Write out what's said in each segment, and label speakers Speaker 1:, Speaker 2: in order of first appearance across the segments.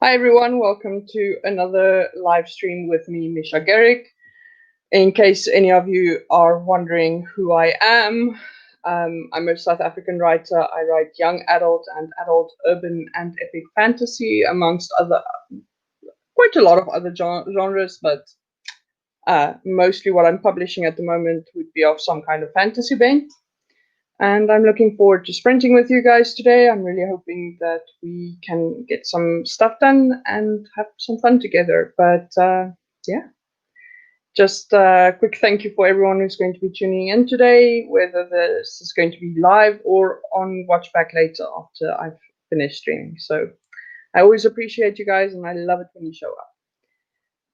Speaker 1: Hi everyone, welcome to another live stream with me, Misha Garrick. In case any of you are wondering who I am, I'm a South African writer. I write young adult and adult urban and epic fantasy, amongst quite a lot of other genres, but mostly what I'm publishing at the moment would be of some kind of fantasy bent. And I'm looking forward to sprinting with you guys today. I'm really hoping that we can get some stuff done and have some fun together. But yeah, just a quick thank you for everyone who's going to be tuning in today, whether this is going to be live or on watch back later after I've finished streaming. So I always appreciate you guys and I love it when you show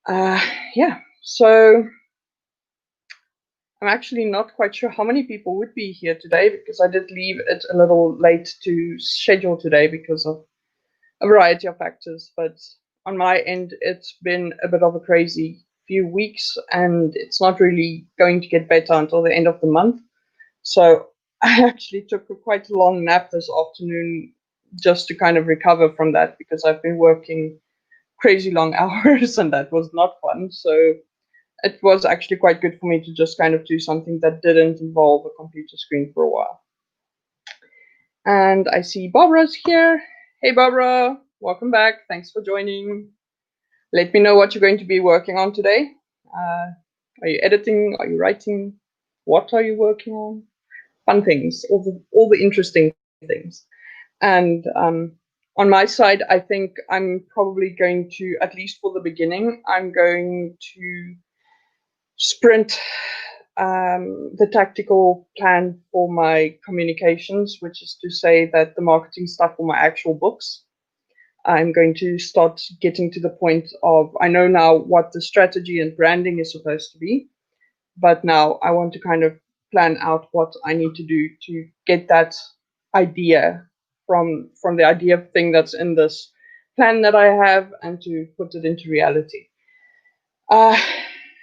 Speaker 1: up. Yeah, so I'm actually not quite sure how many people would be here today because I did leave it a little late to schedule today because of a variety of factors. But on my end, it's been a bit of a crazy few weeks and it's not really going to get better until the end of the month. So I actually took a quite long nap this afternoon just to kind of recover from that because I've been working crazy long hours and that was not fun. So it was actually quite good for me to just kind of do something that didn't involve a computer screen for a while. And I see Barbara's here. Hey, Barbara, welcome back. Thanks for joining. Let me know what you're going to be working on today. Are you editing? Are you writing? What are you working on? Fun things, all the interesting things. And on my side, I think I'm probably going to, at least for the beginning, I'm going to sprint the tactical plan for my communications, which is to say that the marketing stuff for my actual books, I'm going to start getting to the point of, I know now what the strategy and branding is supposed to be, but now I want to kind of plan out what I need to do to get that idea from the idea thing that's in this plan that I have and to put it into reality.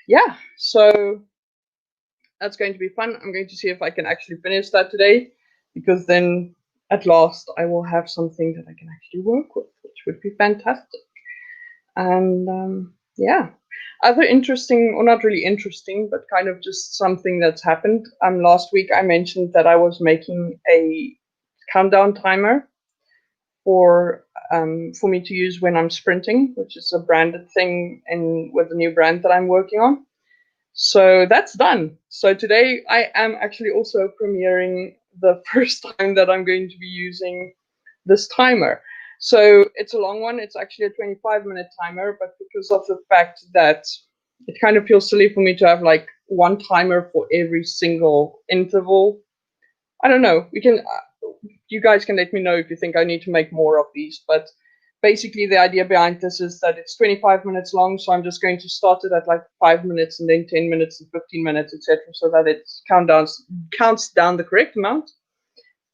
Speaker 1: Yeah, so that's going to be fun. I'm going to see if I can actually finish that today, because then at last I will have something that I can actually work with, which would be fantastic. And yeah, other interesting, or not really interesting, but kind of just something that's happened. Last week I mentioned that I was making a countdown timer for me to use when I'm sprinting, which is a branded thing and with a new brand that I'm working on. So that's done. So today I am actually also premiering the first time that I'm going to be using this timer. So it's a long one. It's actually a 25-minute timer, but because of the fact that it kind of feels silly for me to have like one timer for every single interval. I don't know. You guys can let me know if you think I need to make more of these, but basically the idea behind this is that it's 25 minutes long, so I'm just going to start it at like 5 minutes and then 10 minutes and 15 minutes, etc., so that it counts down the correct amount,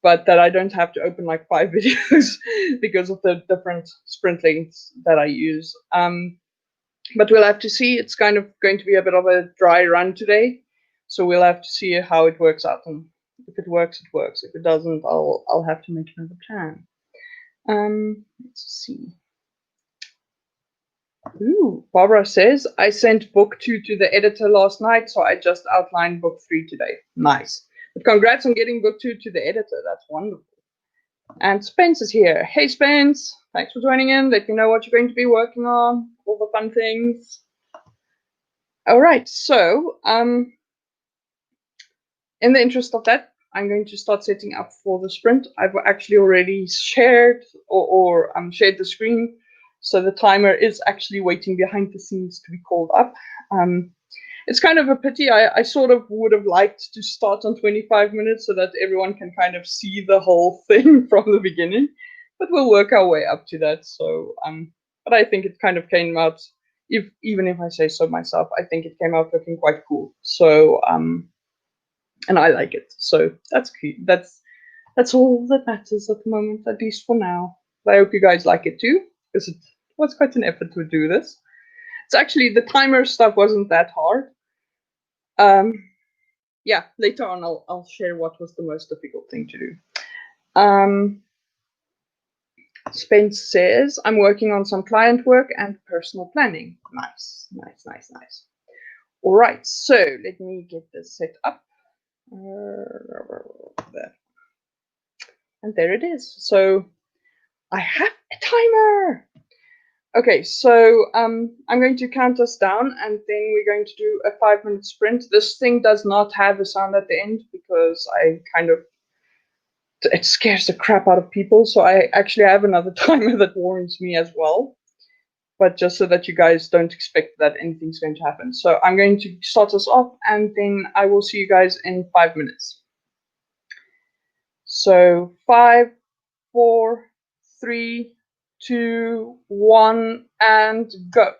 Speaker 1: but that I don't have to open like 5 videos because of the different sprint lengths that I use. But we'll have to see. It's kind of going to be a bit of a dry run today, so we'll have to see how it works out. And if it works, it works. If it doesn't, I'll have to make another plan. Let's see. Ooh, Barbara says, I sent book 2 to the editor last night, so I just outlined book 3 today. Nice. But congrats on getting book 2 to the editor. That's wonderful. And Spence is here. Hey, Spence. Thanks for joining in. Let me know what you're going to be working on. All the fun things. All right. So, in the interest of that, I'm going to start setting up for the sprint. I've actually already shared or shared the screen. So the timer is actually waiting behind the scenes to be called up. It's kind of a pity. I sort of would have liked to start on 25 minutes so that everyone can kind of see the whole thing from the beginning, but we'll work our way up to that. So, but I think it kind of came out, even if I say so myself, I think it came out looking quite cool. So, and I like it. So that's cute. That's all that matters at the moment, at least for now. I hope you guys like it too, because it was quite an effort to do this. It's actually, the timer stuff wasn't that hard. Yeah, later on I'll share what was the most difficult thing to do. Spence says, I'm working on some client work and personal planning. Nice, nice, nice, nice. All right, so let me get this set up. There. And there it is. So I have a timer. Okay, so I'm going to count us down and then we're going to do a 5-minute sprint. This thing does not have a sound at the end because it scares the crap out of people. So I actually have another timer that warns me as well. But just so that you guys don't expect that anything's going to happen. So I'm going to start us off and then I will see you guys in 5 minutes. So 5, 4, 3, 2, 1, and go.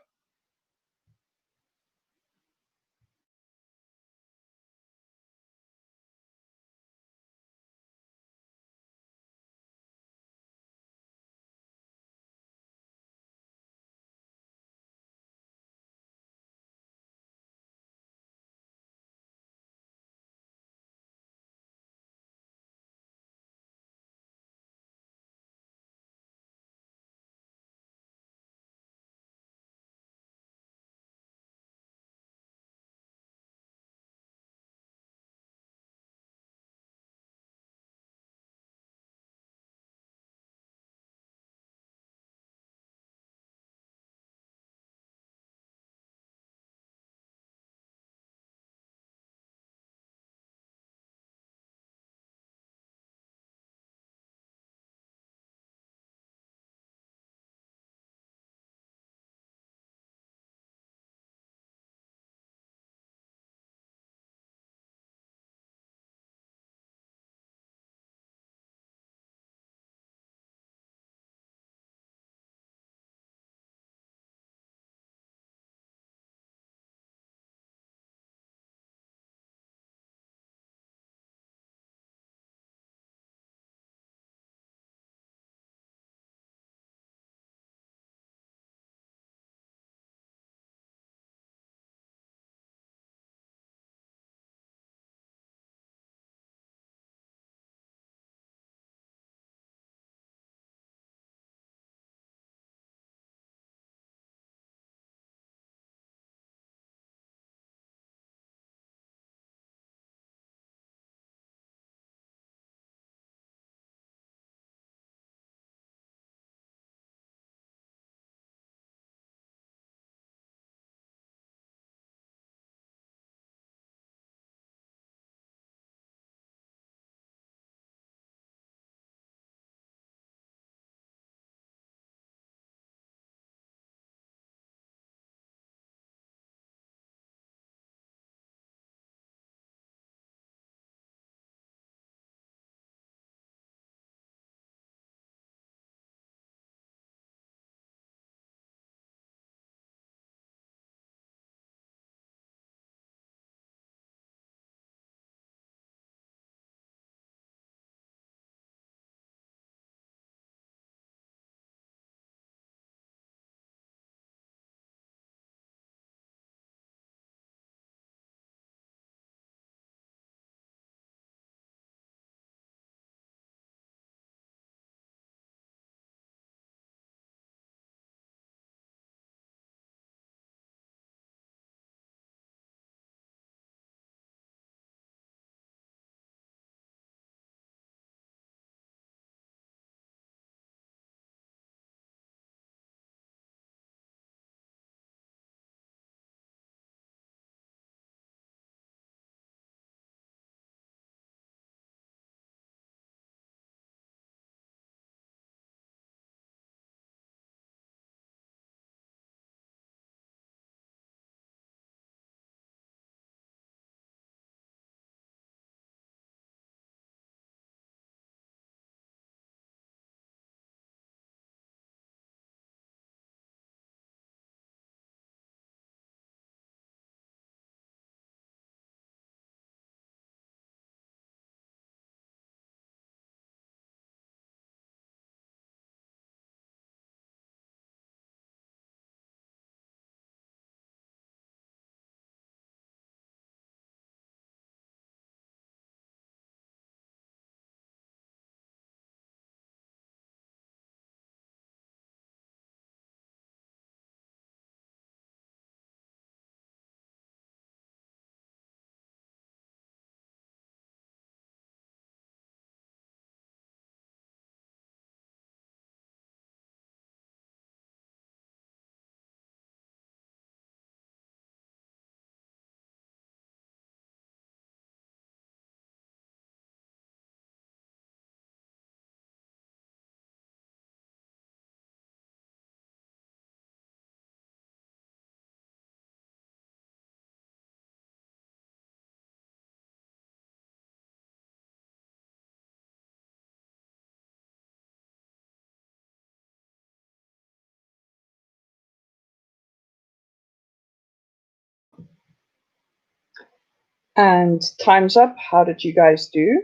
Speaker 1: And time's up. How did you guys do?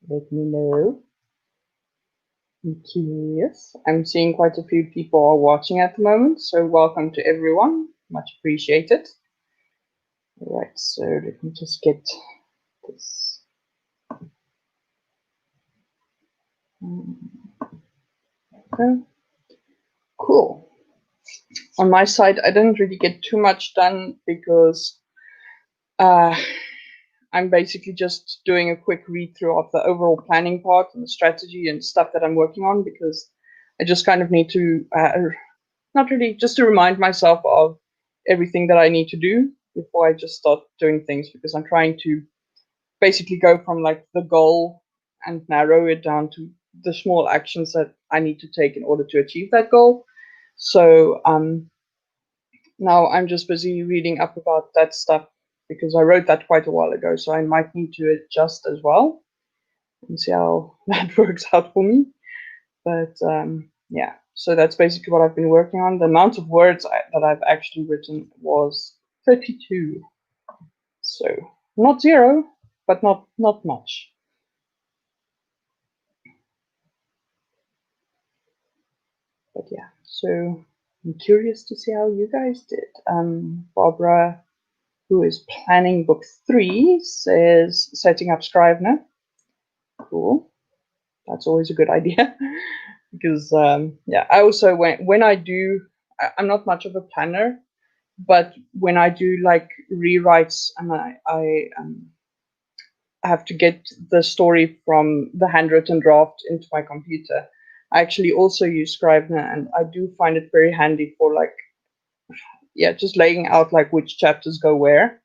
Speaker 1: Let me know. I'm curious. I'm seeing quite a few people are watching at the moment, so welcome to everyone. Much appreciated. All right, so let me just get this. Okay. Cool. On my side, I didn't really get too much done because I'm basically just doing a quick read through of the overall planning part and the strategy and stuff that I'm working on, because I just kind of need to, not really, just to remind myself of everything that I need to do before I just start doing things, because I'm trying to basically go from like the goal and narrow it down to the small actions that I need to take in order to achieve that goal. So now I'm just busy reading up about that stuff because I wrote that quite a while ago, so I might need to adjust as well and see how that works out for me. But yeah, so that's basically what I've been working on. The amount of words that I've actually written was 32. So not zero, but not much. But yeah, so I'm curious to see how you guys did. Barbara, who is planning book 3, says setting up Scrivener. Cool. That's always a good idea. Because yeah, I also when I do, I'm not much of a planner, but when I do like rewrites and I have to get the story from the handwritten draft into my computer, I actually also use Scrivener, and I do find it very handy for like, yeah, just laying out like which chapters go where.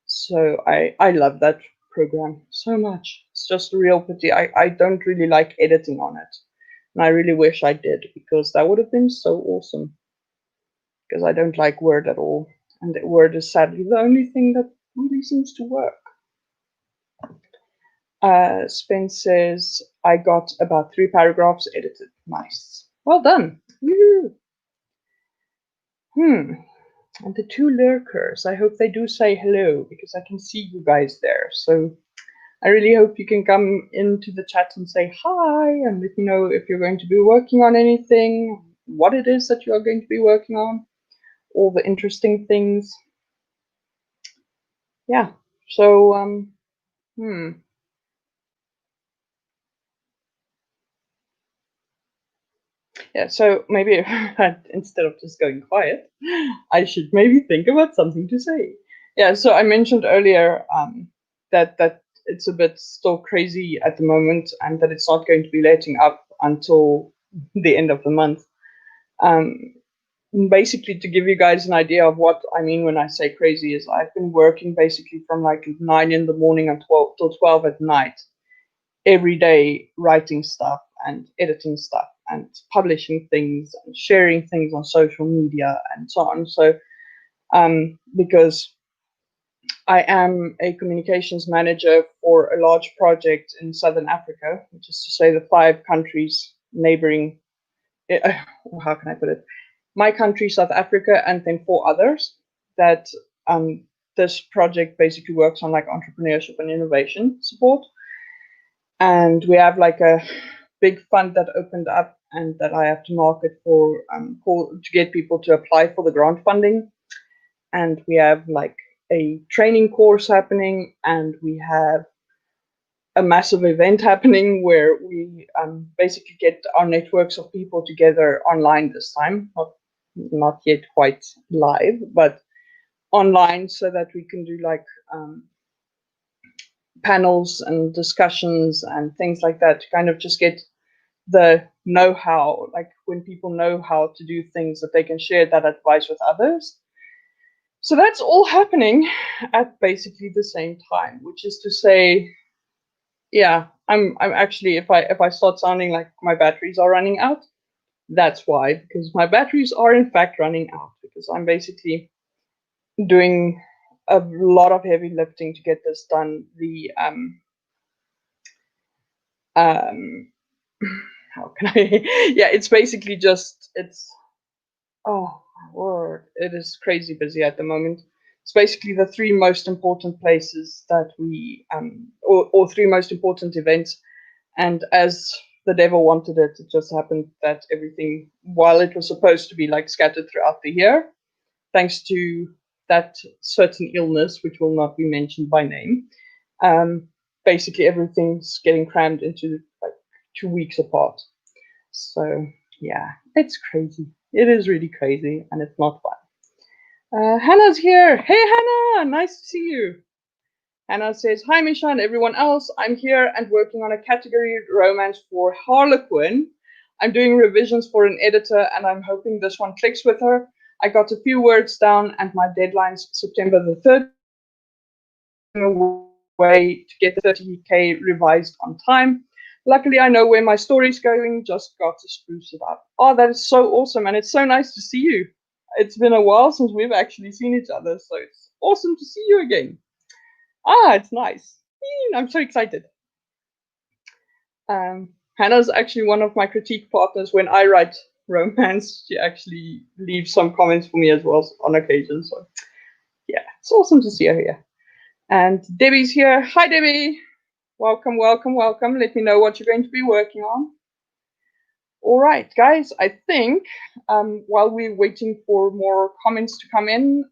Speaker 1: So I love that program so much. It's just a real pity. I don't really like editing on it. And I really wish I did, because that would have been so awesome. Because I don't like Word at all. And Word is sadly the only thing that really seems to work. Spence says, I got about 3 paragraphs edited. Nice. Well done. Woo. And the 2 lurkers, I hope they do say hello, because I can see you guys there. So I really hope you can come into the chat and say hi and let me know if you're going to be working on anything, what it is that you are going to be working on, all the interesting things. Yeah, so, yeah, so maybe instead of just going quiet, I should maybe think about something to say. Yeah, so I mentioned earlier that it's a bit still crazy at the moment, and that it's not going to be letting up until the end of the month. Basically, to give you guys an idea of what I mean when I say crazy, is I've been working basically from like 9 in the morning and 12 till 12 at night every day, writing stuff and editing stuff and publishing things and sharing things on social media and so on. So because I am a communications manager for a large project in Southern Africa, which is to say the 5 countries neighboring, how can I put it? My country, South Africa, and then 4 others, that this project basically works on like entrepreneurship and innovation support. And we have like a big fund that opened up and that I have to market for to get people to apply for the grant funding. And we have like a training course happening, and we have a massive event happening where we basically get our networks of people together online this time, not yet quite live, but online, so that we can do like panels and discussions and things like that to kind of just get the know-how, like when people know how to do things, that they can share that advice with others. So that's all happening at basically the same time, which is to say, yeah, I'm actually, if I start sounding like my batteries are running out, that's why, because my batteries are in fact running out, because I'm basically doing a lot of heavy lifting to get this done. The how can I yeah, it's basically just, it's, oh my word, it is crazy busy at the moment. It's basically the three most important places that we, or three most important events. And as the devil wanted it, it just happened that everything, while it was supposed to be like scattered throughout the year, thanks to that certain illness, which will not be mentioned by name, basically everything's getting crammed into like 2 weeks apart. So yeah, it's crazy. It is really crazy, and it's not fun. Hannah's here. Hey, Hannah, nice to see you. Hannah says, hi, Misha and everyone else. I'm here and working on a category romance for Harlequin. I'm doing revisions for an editor, and I'm hoping this one clicks with her. I got a few words down, and my deadline's September the 3rd. Way to get the 30K revised on time. Luckily, I know where my story's going, just got to spruce it up. Oh, that is so awesome, and it's so nice to see you. It's been a while since we've actually seen each other, so it's awesome to see you again. Ah, it's nice. I'm so excited. Hannah's actually one of my critique partners when I write romance. She actually leaves some comments for me as well on occasion, so yeah, it's awesome to see her here. And Debbie's here. Hi, Debbie. Welcome, welcome, welcome. Let me know what you're going to be working on. All right, guys, I think while we're waiting for more comments to come in,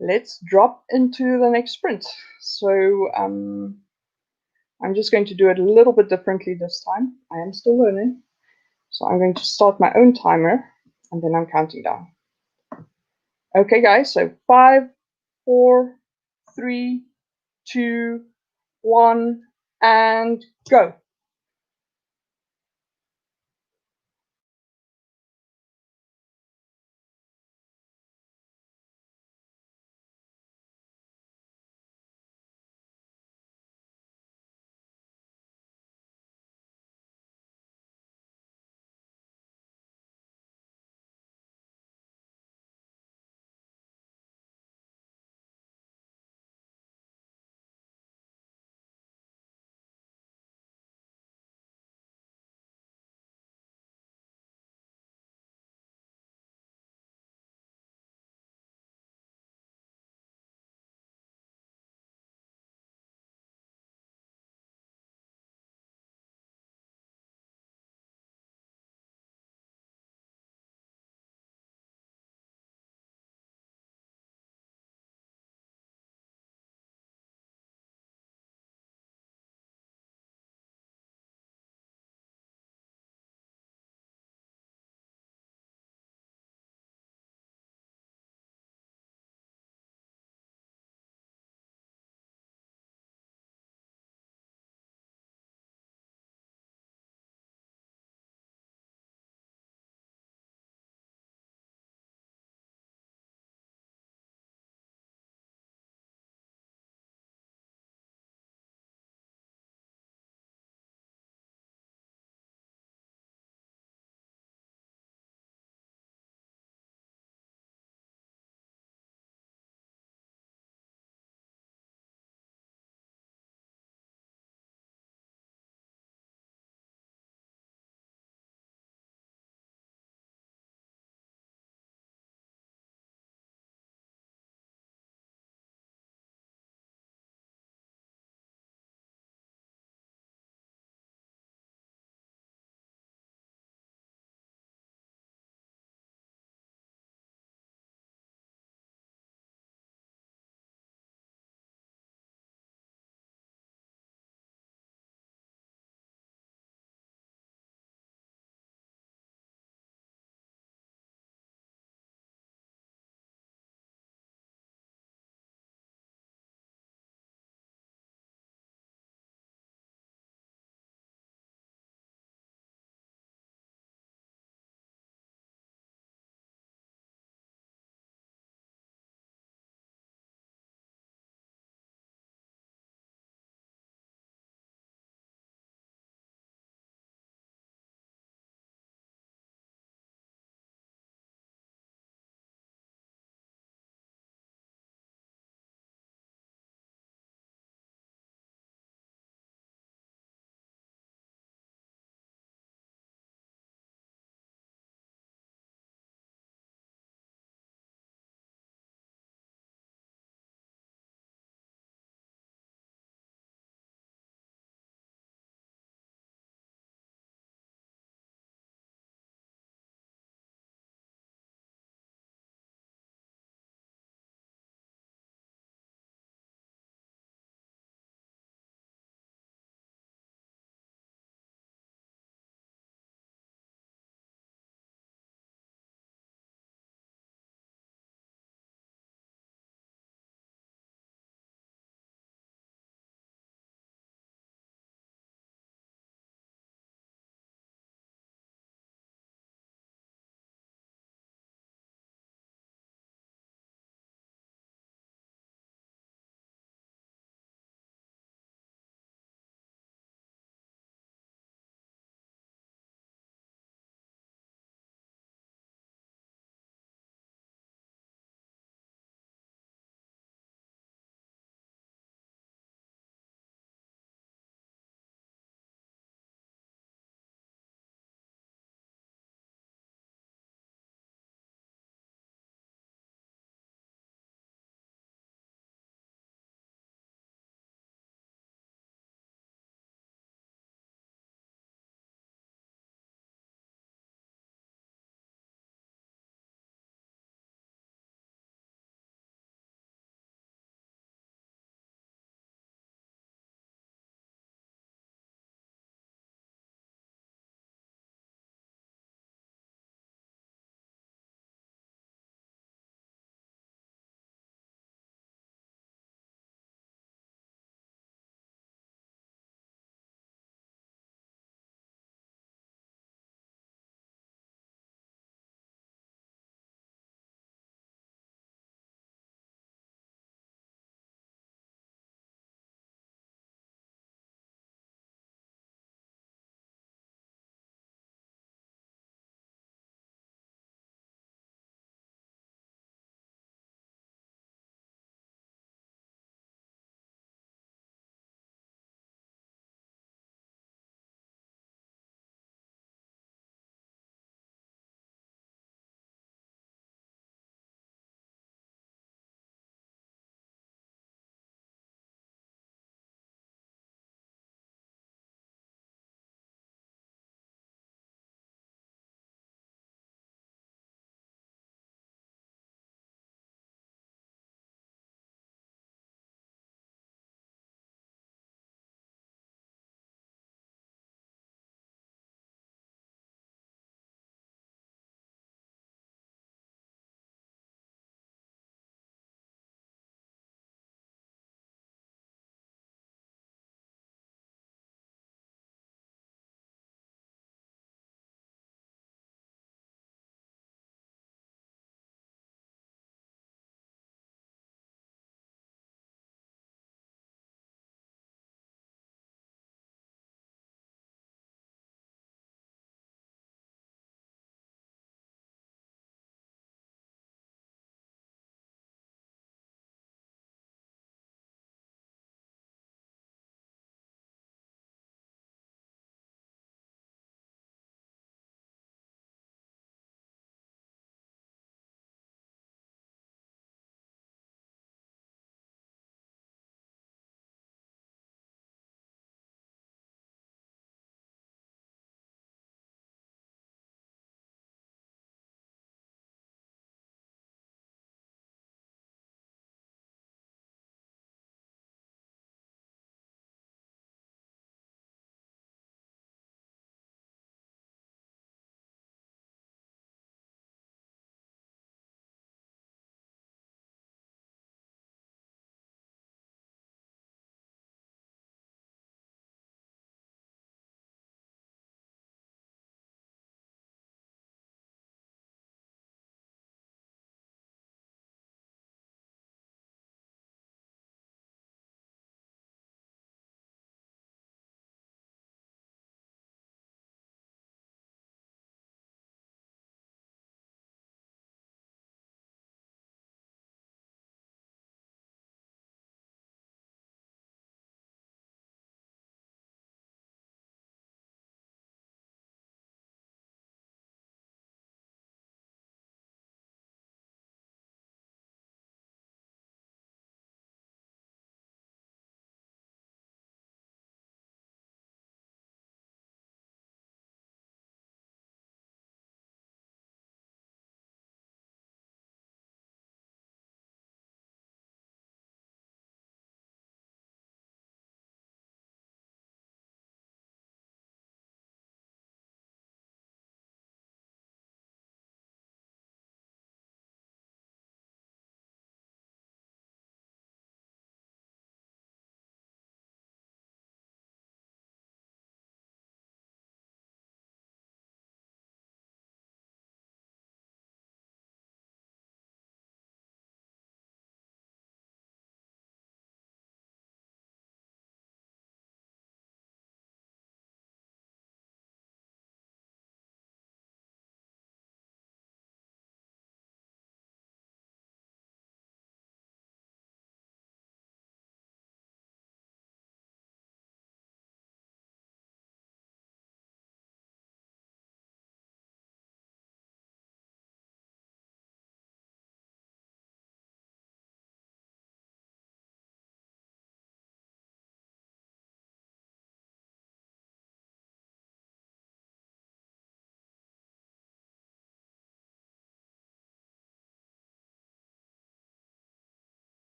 Speaker 1: let's drop into the next sprint. So I'm just going to do it a little bit differently this time. I am still learning. So I'm going to start my own timer, and then I'm counting down. Okay, guys, so 5, 4, 3, 2, 1, and go.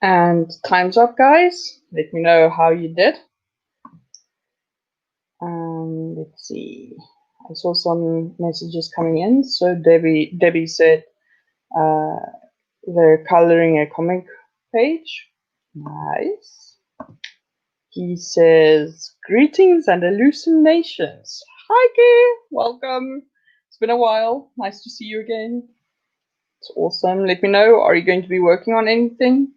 Speaker 1: And time's up, guys. Let me know how you did. Let's see. I saw some messages coming in. So Debbie said they're coloring a comic page. Nice. He says, greetings and hallucinations. Hi, Kay. Welcome. It's been a while. Nice to see you again. It's awesome. Let me know. Are you going to be working on anything?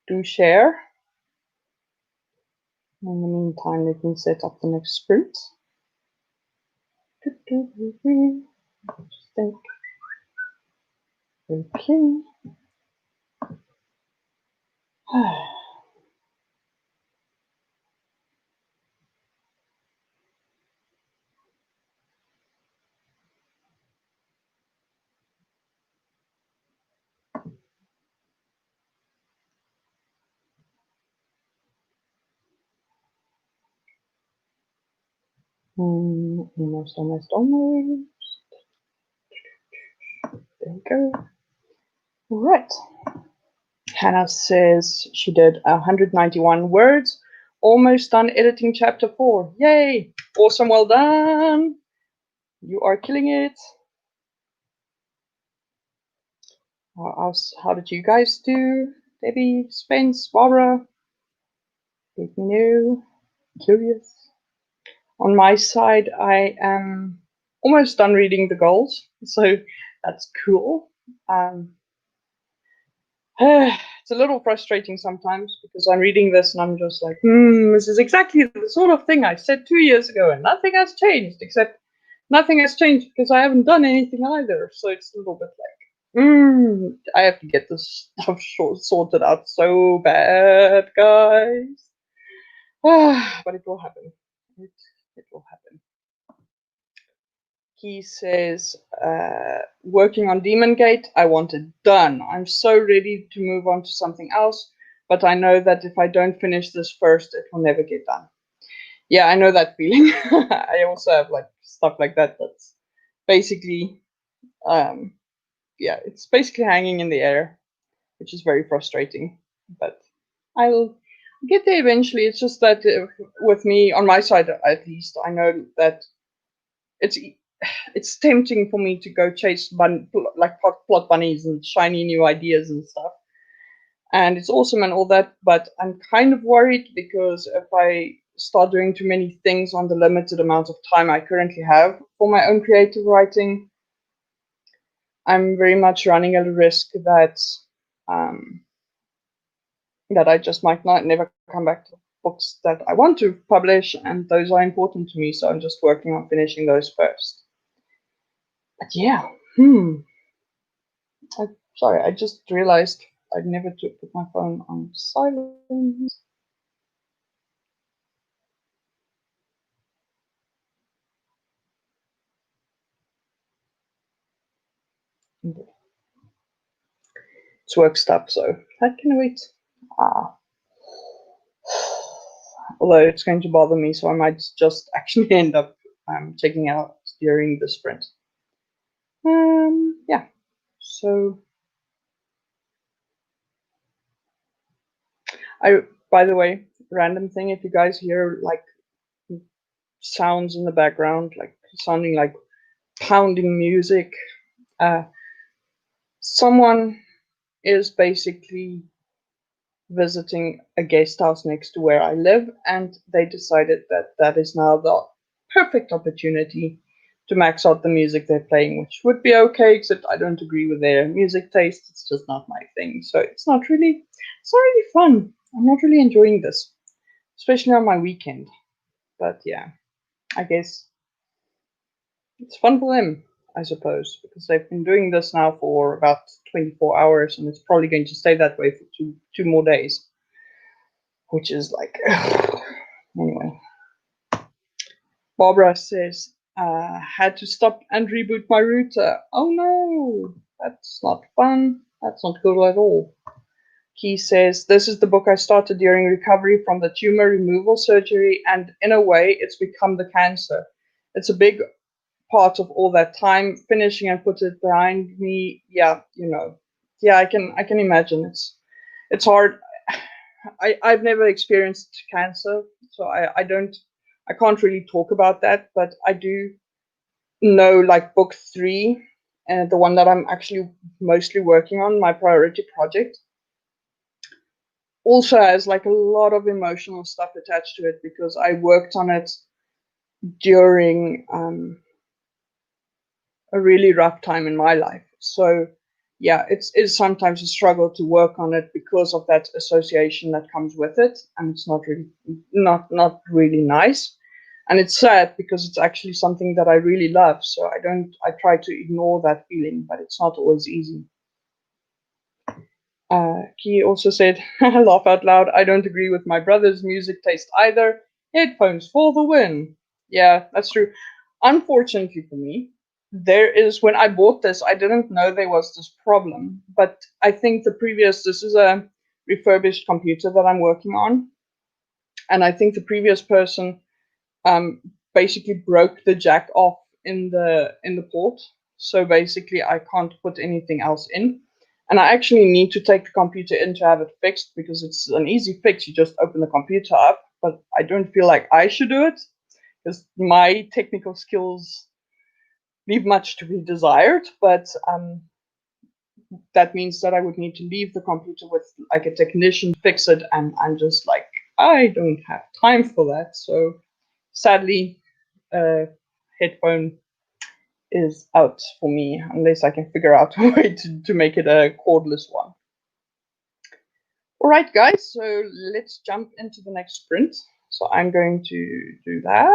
Speaker 1: Do share. In the meantime, let me set up the next sprint. Just think. Okay. Almost. There we go. Right. Hannah says she did 191 words. Almost done editing chapter 4. Yay! Awesome, well done. You are killing it. How did you guys do? Debbie, Spence, Barbara? Let me know. Curious. On my side, I am almost done reading the goals, so that's cool. It's a little frustrating sometimes because I'm reading this and I'm just like, this is exactly the sort of thing I said 2 years ago and nothing has changed, except nothing has changed because I haven't done anything either. So it's a little bit like, I have to get this stuff sorted out so bad, guys. But it will happen. It will happen. He says, working on Demon Gate, I want it done. I'm so ready to move on to something else, but I know that if I don't finish this first, it will never get done. Yeah, I know that feeling. I also have like stuff like that that's basically, it's basically hanging in the air, which is very frustrating. But I'll get there eventually. It's just that with me, on my side at least, I know that it's tempting for me to go chase plot bunnies and shiny new ideas and stuff. And it's awesome and all that, but I'm kind of worried because if I start doing too many things on the limited amount of time I currently have for my own creative writing, I'm very much running a risk that that I just might not never come back to books that I want to publish, and those are important to me, so I'm just working on finishing those first. But yeah, sorry, I just realized I never put my phone on silent. It's work stuff, so that can wait. Although it's going to bother me, so I might just actually end up checking out during the sprint. Yeah. So by the way, random thing, if you guys hear like sounds in the background, like sounding like pounding music, someone is basically visiting a guest house next to where I live, and they decided that that is now the perfect opportunity to max out the music they're playing, which would be okay, except I don't agree with their music taste. It's just not my thing. So it's not really fun. I'm not really enjoying this, especially on my weekend. But yeah, I guess it's fun for them, I suppose, because they've been doing this now for about 24 hours, and it's probably going to stay that way for two more days, which is like, anyway. Barbara says, had to stop and reboot my router. Oh no, that's not fun. That's not good at all. He says, this is the book I started during recovery from the tumor removal surgery, and in a way, it's become the cancer. It's a big part of all that time finishing and put it behind me. Yeah, I can imagine it's hard. I've never experienced cancer, so I can't really talk about that, but I do know like book three, the one that I'm actually mostly working on, my priority project, also has like a lot of emotional stuff attached to it because I worked on it during a really rough time in my life. So yeah, it's sometimes a struggle to work on it because of that association that comes with it, and it's not really nice. And it's sad because it's actually something that I really love. So I try to ignore that feeling, but it's not always easy. He also said, laugh out loud, I don't agree with my brother's music taste either. Headphones for the win. Yeah, that's true. Unfortunately for me, there is, when I bought this, I didn't know there was this problem. But I think this is a refurbished computer that I'm working on. And I think the previous person um, basically broke the jack off in the port. So basically, I can't put anything else in, and I actually need to take the computer in to have it fixed because it's an easy fix. You just open the computer up, but I don't feel like I should do it because my technical skills leave much to be desired. But that means that I would need to leave the computer with like a technician fix it, and I'm just like I don't have time for that. So sadly, headphone is out for me unless I can figure out a way to make it a cordless one. All right, guys, so let's jump into the next sprint. So I'm going to do that.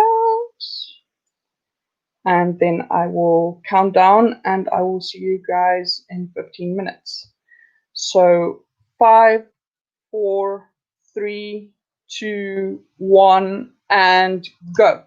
Speaker 1: And then I will count down and I will see you guys in 15 minutes. So 5, 4, 3, 2, 1, and go.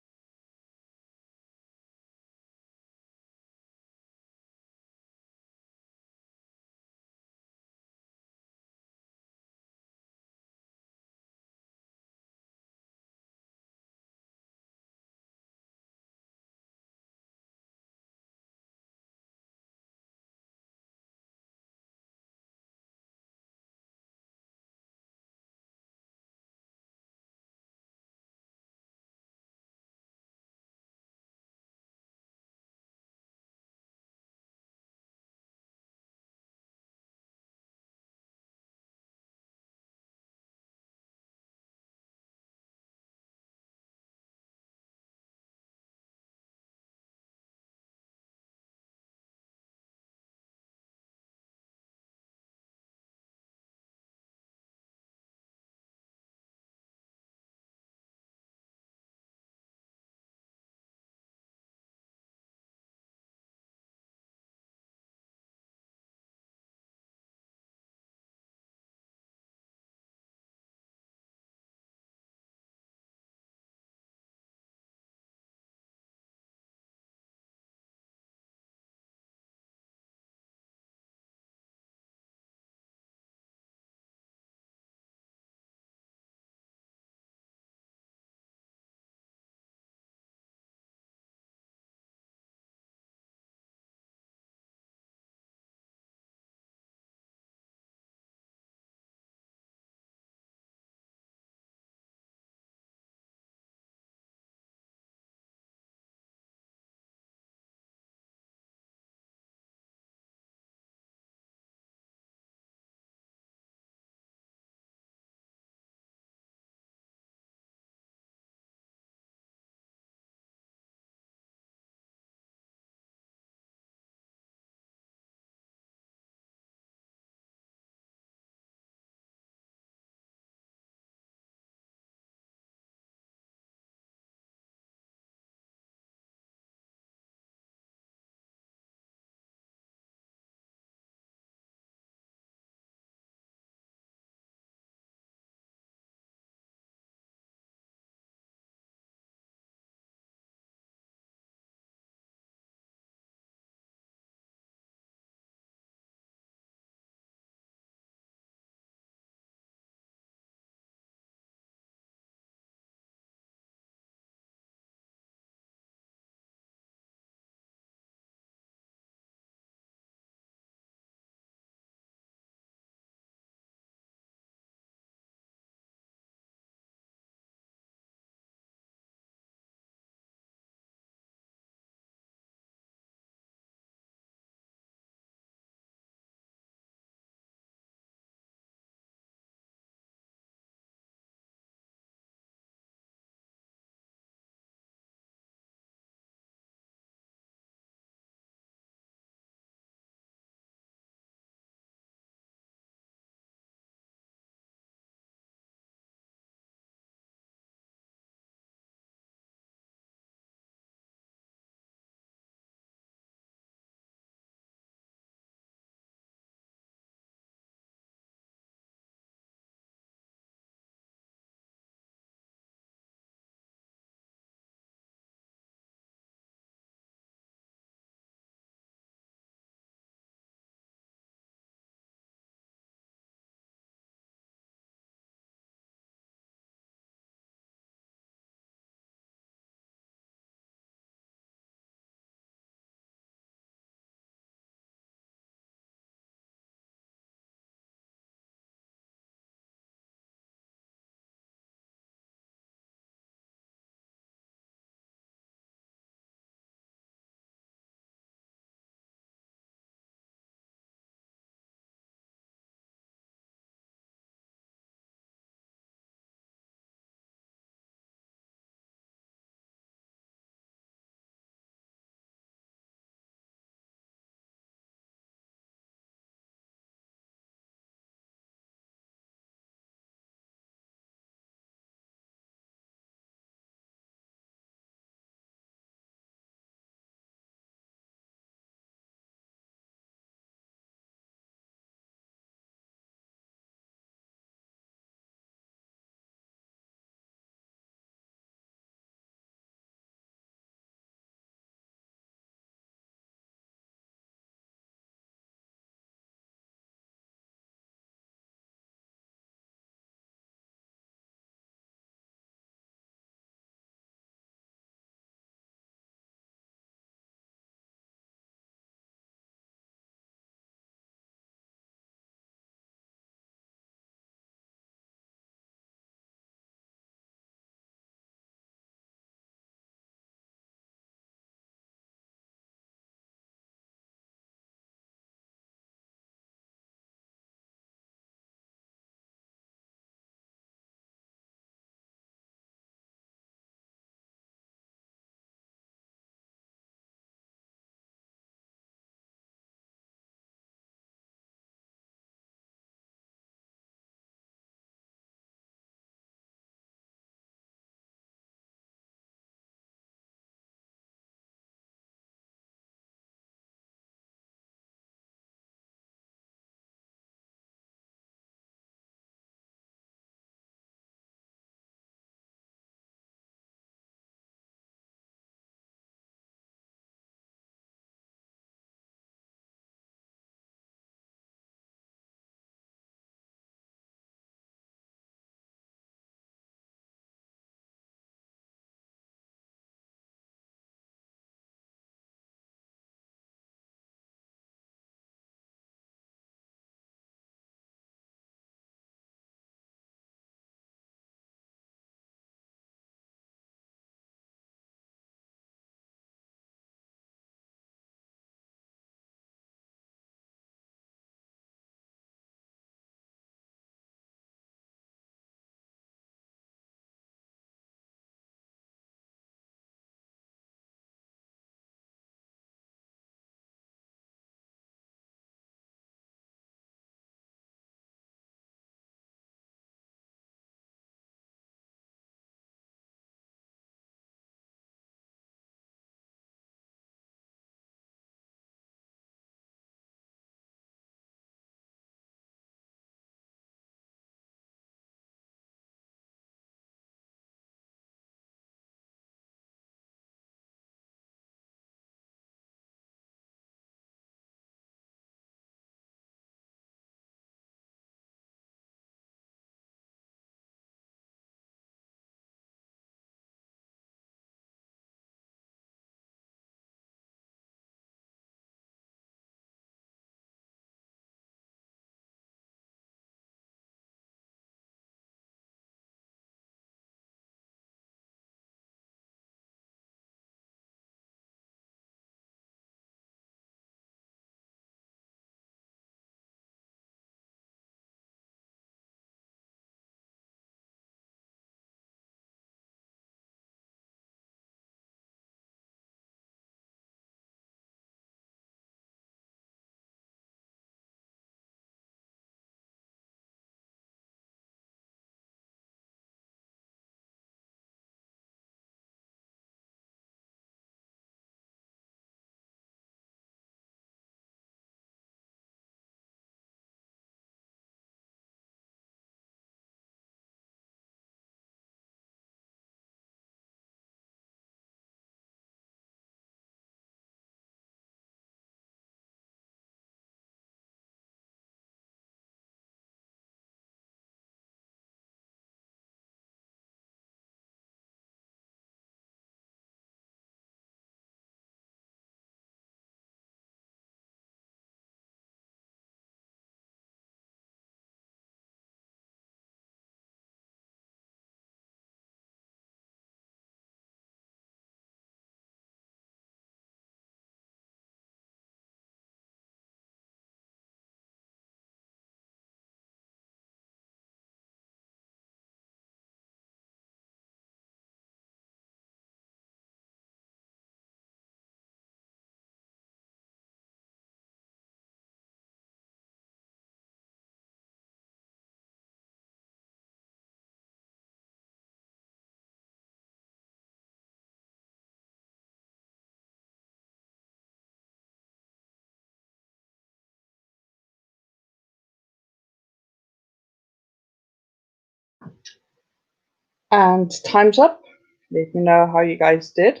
Speaker 1: And time's up. Let me know how you guys did.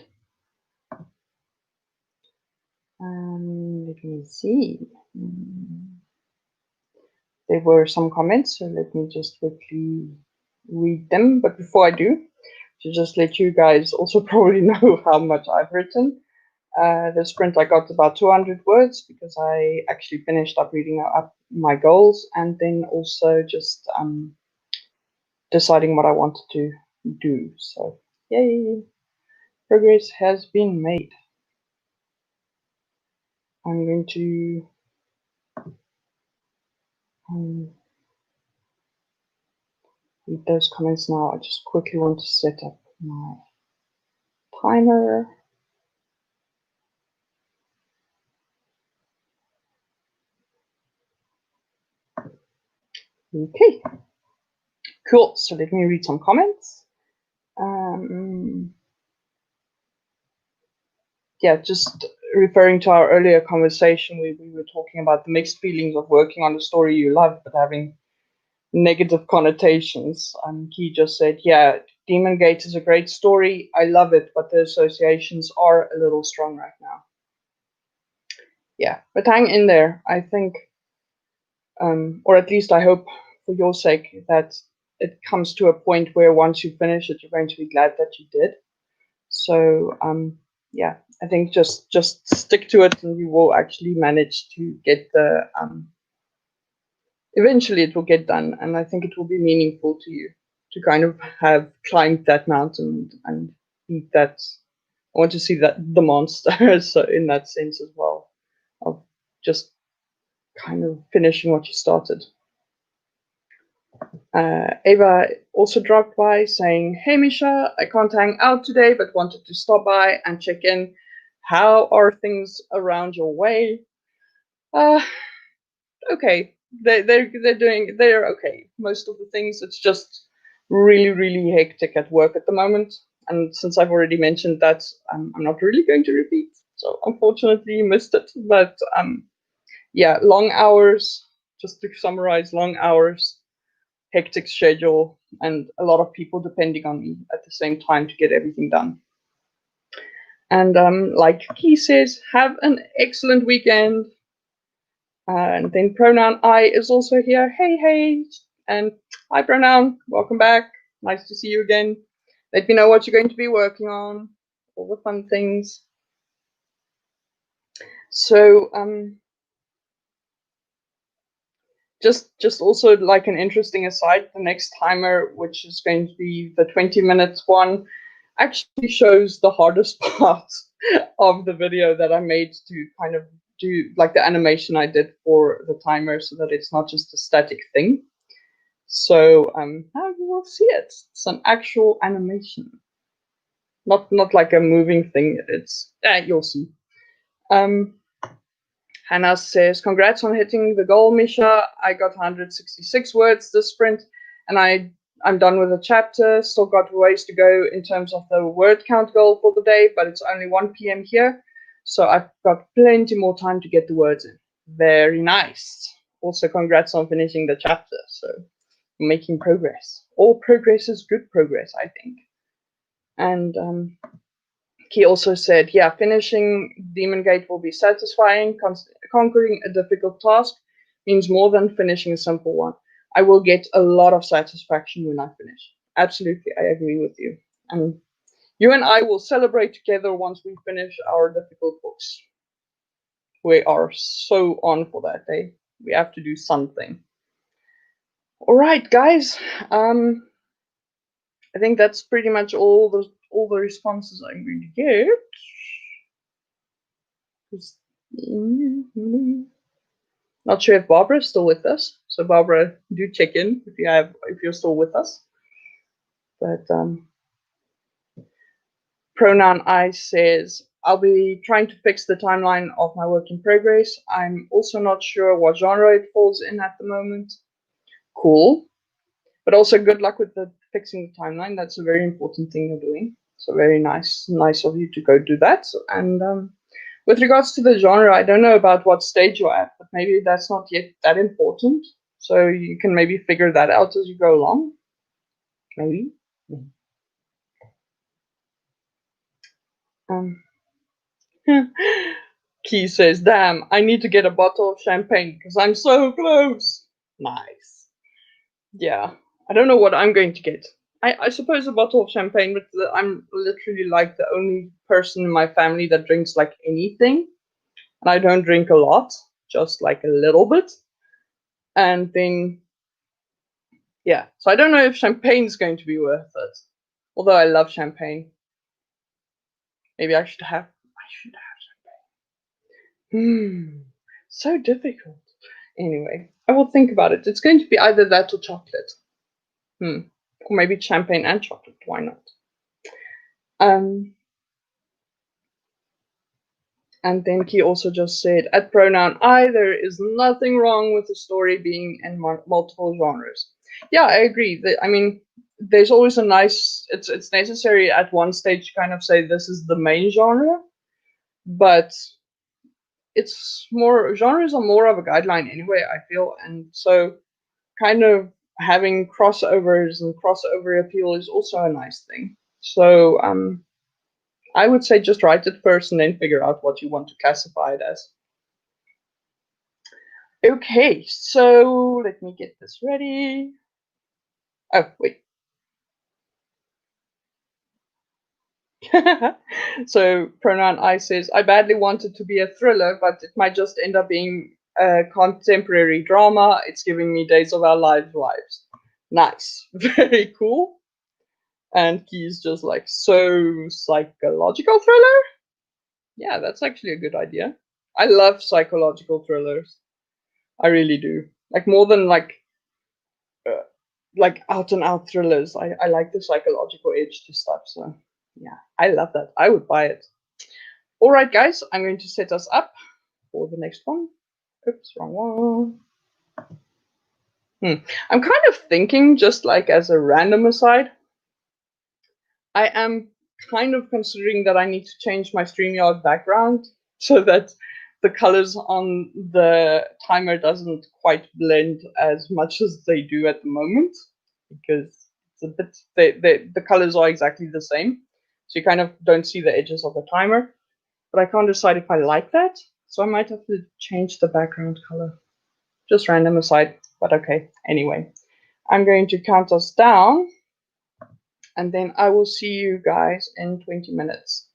Speaker 1: Let me see. There were some comments, so let me just quickly read them. But before I do, to just let you guys also probably know how much I've written. The sprint I got about 200 words because I actually finished up reading up my goals and then also just deciding what I wanted to do. So yay, progress has been made. I'm going to read those comments now. I just quickly want to set up my timer. Okay, cool. So let me read some comments. Yeah, just referring to our earlier conversation, we were talking about the mixed feelings of working on a story you love but having negative connotations. Key just said, yeah, Demon Gate is a great story. I love it, but the associations are a little strong right now. Yeah, but hang in there. I think, or at least I hope for your sake, that it comes to a point where once you finish it, you're going to be glad that you did. So, yeah, I think just stick to it and you will actually manage to get the, eventually it will get done. And I think it will be meaningful to you to kind of have climbed that mountain and beat that. I want to see that the monster. So in that sense as well, of just kind of finishing what you started. Ava also dropped by saying, hey Misha, I can't hang out today, but wanted to stop by and check in. How are things around your way? Okay, they're okay. Most of the things, it's just really hectic at work at the moment. And since I've already mentioned that, I'm not really going to repeat. So unfortunately you missed it. But yeah, long hours, just to summarize, long hours, hectic schedule, and a lot of people depending on me at the same time to get everything done. And like Key says, have an excellent weekend. And then pronoun I is also here. Hey. And hi, pronoun. Welcome back. Nice to see you again. Let me know what you're going to be working on. All the fun things. So just also like an interesting aside, the next timer, which is going to be the 20 minutes one, actually shows the hardest part of the video that I made to kind of do like the animation I did for the timer so that it's not just a static thing. So now you will see it. It's an actual animation. Not like a moving thing. It's you'll see. Hannah says, congrats on hitting the goal, Misha. I got 166 words this sprint, and I'm done with the chapter. Still got ways to go in terms of the word count goal for the day, but it's only 1 p.m. here, so I've got plenty more time to get the words in. Very nice. Also, congrats on finishing the chapter. So, making progress. All progress is good progress, I think. And he also said, yeah, finishing Demon Gate will be satisfying. Conquering a difficult task means more than finishing a simple one. I will get a lot of satisfaction when I finish. Absolutely, I agree with you. And you and I will celebrate together once we finish our difficult books. We are so on for that day. We have to do something. All right, guys. I think that's pretty much all the responses I'm going to get. Not sure if Barbara is still with us. So Barbara, do check in if you're still with us. But pronoun I says, I'll be trying to fix the timeline of my work in progress. I'm also not sure what genre it falls in at the moment. Cool. But also good luck with the fixing the timeline. That's a very important thing you're doing. So very nice of you to go do that. And with regards to the genre, I don't know about what stage you're at, but maybe that's not yet that important. So you can maybe figure that out as you go along. Maybe. Um, Key says, "Damn, I need to get a bottle of champagne because I'm so close." Nice. Yeah, I don't know what I'm going to get. I suppose a bottle of champagne, but I'm literally like the only person in my family that drinks like anything, and I don't drink a lot, just like a little bit. And then, yeah, so I don't know if champagne's going to be worth it. Although I love champagne, maybe I should have. I should have. So difficult. Anyway, I will think about it. It's going to be either that or chocolate. Or maybe champagne and chocolate. Why not? Um, and then he also just said, at pronoun I, there is nothing wrong with the story being in multiple genres. Yeah, I agree. I mean, there's always a nice. It's necessary at one stage to kind of say this is the main genre, but it's more genres are more of a guideline anyway. I feel, and so kind of having crossovers and crossover appeal is also a nice thing. So I would say just write it first and then figure out what you want to classify it as. Okay, so let me get this ready. Oh, wait. So pronoun I says, I badly wanted to be a thriller, but it might just end up being a contemporary drama. It's giving me Days of Our Lives vibes. Nice. Very cool. And he's just like, so psychological thriller? Yeah, that's actually a good idea. I love psychological thrillers. I really do. Like more than like out and out thrillers. I like the psychological edge to stuff. So yeah, I love that. I would buy it. All right, guys, I'm going to set us up for the next one. Oops, wrong one. I'm kind of thinking, just like as a random aside, I am kind of considering that I need to change my StreamYard background so that the colors on the timer doesn't quite blend as much as they do at the moment, because it's a bit the colors are exactly the same, so you kind of don't see the edges of the timer. But I can't decide if I like that, so I might have to change the background color. Just random aside, but okay. Anyway, I'm going to count us down, and then I will see you guys in 20 minutes.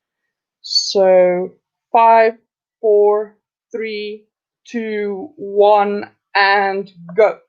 Speaker 1: So 5, 4, 3, 2, 1, and go.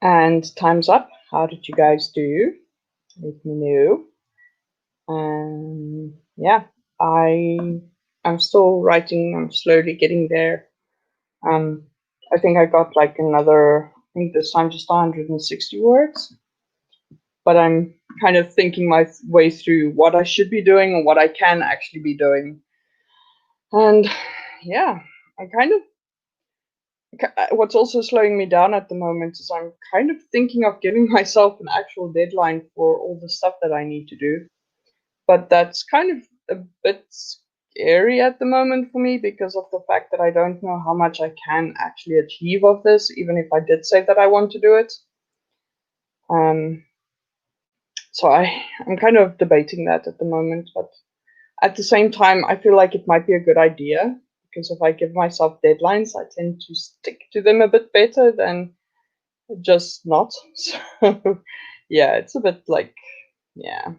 Speaker 1: And time's up. How did you guys do? Let me know. Yeah, I'm still writing. I'm slowly getting there. I think I got like another, I think this time just 160 words. But I'm kind of thinking my way through what I should be doing and what I can actually be doing. And yeah, I'm kind of, what's also slowing me down at the moment is I'm kind of thinking of giving myself an actual deadline for all the stuff that I need to do. But that's kind of a bit scary at the moment for me because of the fact that I don't know how much I can actually achieve of this, even if I did say that I want to do it. So I'm kind of debating that at the moment, but at the same time, I feel like it might be a good idea because if I give myself deadlines, I tend to stick to them a bit better than just not. So yeah, it's a bit like, yeah.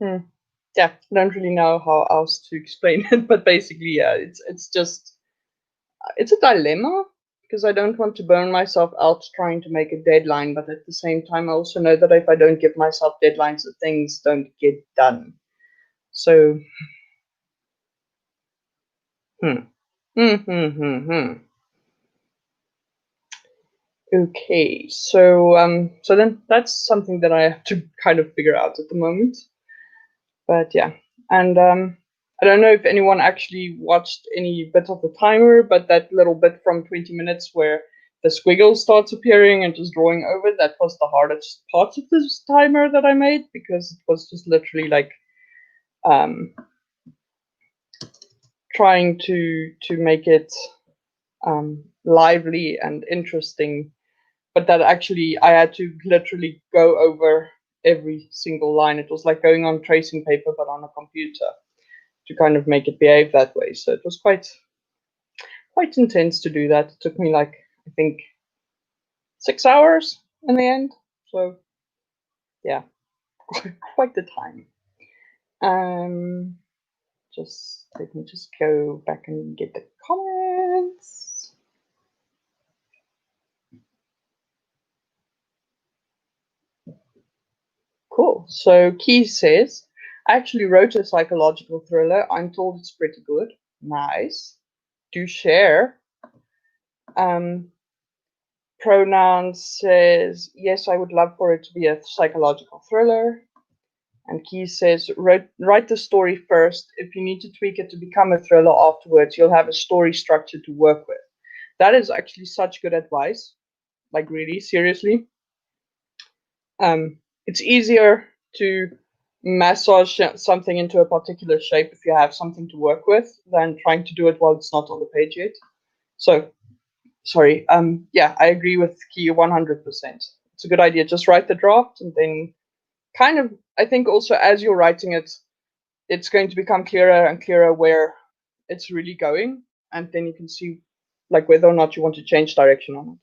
Speaker 1: Yeah, I don't really know how else to explain it, but basically, yeah, it's just it's a dilemma because I don't want to burn myself out trying to make a deadline, but at the same time, I also know that if I don't give myself deadlines, the things don't get done. So, hmm. Okay, so then that's something that I have to kind of figure out at the moment. But yeah, and I don't know if anyone actually watched any bit of the timer, but that little bit from 20 minutes where the squiggle starts appearing and just drawing over, that was the hardest part of this timer that I made because it was just literally like um, trying to make it lively and interesting, but that actually I had to literally go over every single line. It was like going on tracing paper but on a computer to kind of make it behave that way. So it was quite intense to do that. It took me like I think 6 hours in the end. So yeah, quite the time. Just let me just go back and get the comments. Cool. So Keith says, I actually wrote a psychological thriller. I'm told it's pretty good. Nice. Do share. Pronouns says, yes, I would love for it to be a psychological thriller. And Keith says, write the story first. If you need to tweak it to become a thriller afterwards, you'll have a story structure to work with. That is actually such good advice. Like really, seriously. It's easier to massage something into a particular shape if you have something to work with than trying to do it while it's not on the page yet. So, sorry. Yeah, I agree with Key 100%. It's a good idea. Just write the draft and then kind of, I think also as you're writing it, it's going to become clearer and clearer where it's really going. And then you can see like whether or not you want to change direction on it.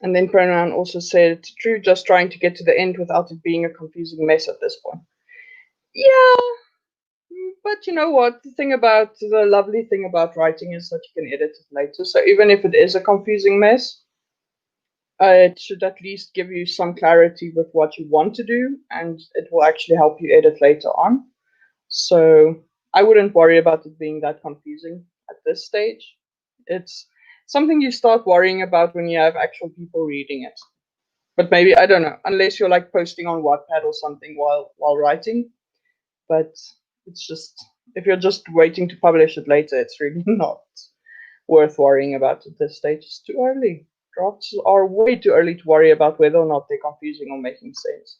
Speaker 1: And then Pronoun also said, true, just trying to get to the end without it being a confusing mess at this point. Yeah, but you know what? The lovely thing about writing is that you can edit it later. So even if it is a confusing mess, it should at least give you some clarity with what you want to do, and it will actually help you edit later on. So I wouldn't worry about it being that confusing at this stage. It's something you start worrying about when you have actual people reading it. But maybe I don't know, unless you're like posting on Wattpad or something while writing. But it's just if you're just waiting to publish it later, it's really not worth worrying about at this stage. It's too early. Drafts are way too early to worry about whether or not they're confusing or making sense.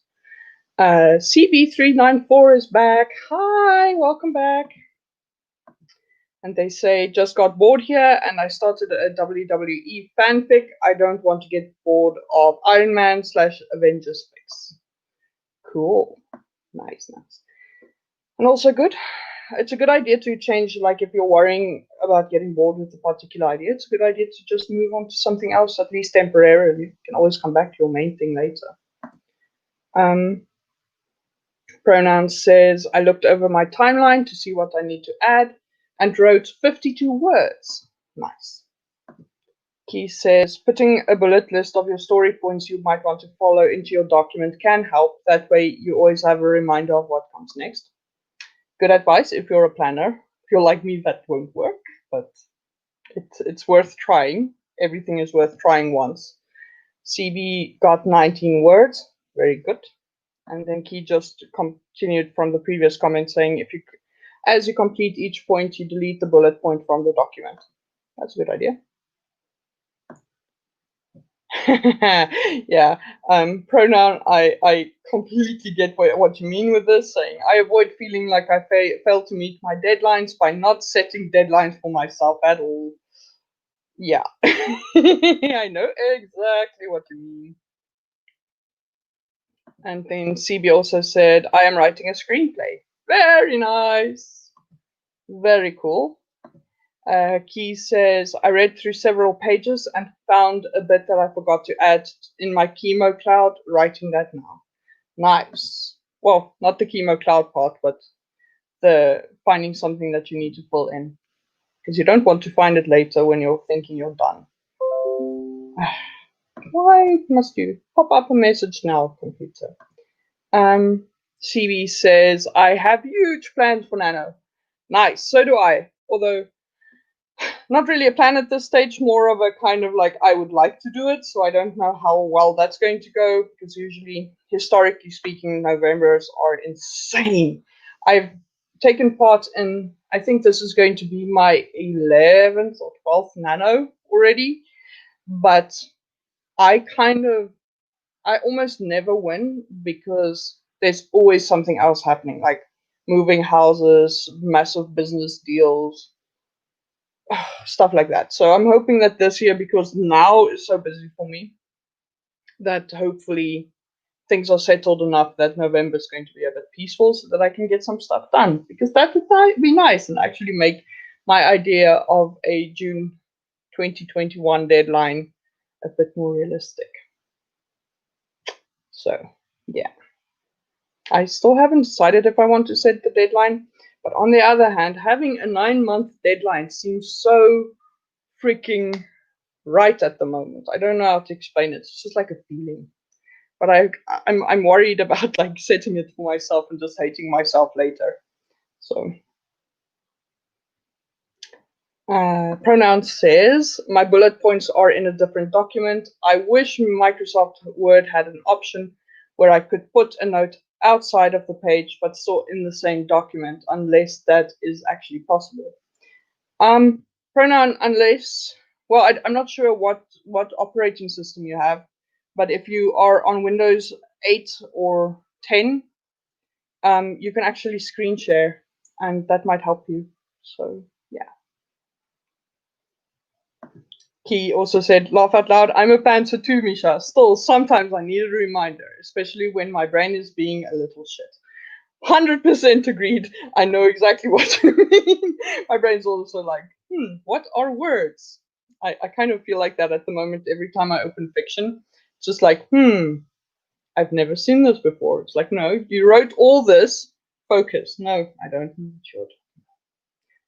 Speaker 1: CB394 is back. Hi, welcome back. And they say, just got bored here and I started a WWE fanfic. I don't want to get bored of Iron Man / Avengers fics. Cool. Nice. And also good. It's a good idea to change, like if you're worrying about getting bored with a particular idea, it's a good idea to just move on to something else, at least temporarily. You can always come back to your main thing later. Pronoun says, I looked over my timeline to see what I need to add and wrote 52 words. Nice. Key says, putting a bullet list of your story points you might want to follow into your document can help. That way you always have a reminder of what comes next. Good advice if you're a planner. If you're like me, that won't work, but it's worth trying. Everything is worth trying once. CB got 19 words. Very good. And then Key just continued from the previous comment saying, as you complete each point, you delete the bullet point from the document. That's a good idea. Yeah, pronoun, I completely get what you mean with this, saying I avoid feeling like I failed to meet my deadlines by not setting deadlines for myself at all. Yeah, I know exactly what you mean. And then CB also said, I am writing a screenplay. Very nice. Very cool. Key says, I read through several pages and found a bit that I forgot to add in my chemo cloud, writing that now. Nice. Well, not the chemo cloud part, but the finding something that you need to fill in. Because you don't want to find it later when you're thinking you're done. Why must you pop up a message now, computer? CB says, I have huge plans for Nano. Nice, so do I. Although, not really a plan at this stage, more of a kind of like, I would like to do it, so I don't know how well that's going to go, because usually, historically speaking, Novembers are insane. I've taken part in, I think this is going to be my 11th or 12th Nano already, but I almost never win because there's always something else happening, like moving houses, massive business deals, stuff like that. So I'm hoping that this year, because now is so busy for me, that hopefully things are settled enough that November is going to be a bit peaceful so that I can get some stuff done, because that would be nice and actually make my idea of a June 2021 deadline a bit more realistic. So, yeah. I still haven't decided if I want to set the deadline, but on the other hand, having a 9-month deadline seems so freaking right at the moment. I don't know how to explain it. It's just like a feeling. But I'm worried about like setting it for myself and just hating myself later. So pronoun says, my bullet points are in a different document. I wish Microsoft Word had an option where I could put a note outside of the page, but still in the same document, unless that is actually possible. Pronoun unless, well, I'm not sure what operating system you have, but if you are on Windows 8 or 10, you can actually screen share, and that might help you. So, yeah. He also said, laugh out loud, I'm a pantser too, Misha. Still, sometimes I need a reminder, especially when my brain is being a little shit. 100% agreed. I know exactly what you mean. My brain's also like, what are words? I kind of feel like that at the moment every time I open fiction. It's just like, I've never seen this before. It's like, no, you wrote all this. Focus. No, I don't. Sure.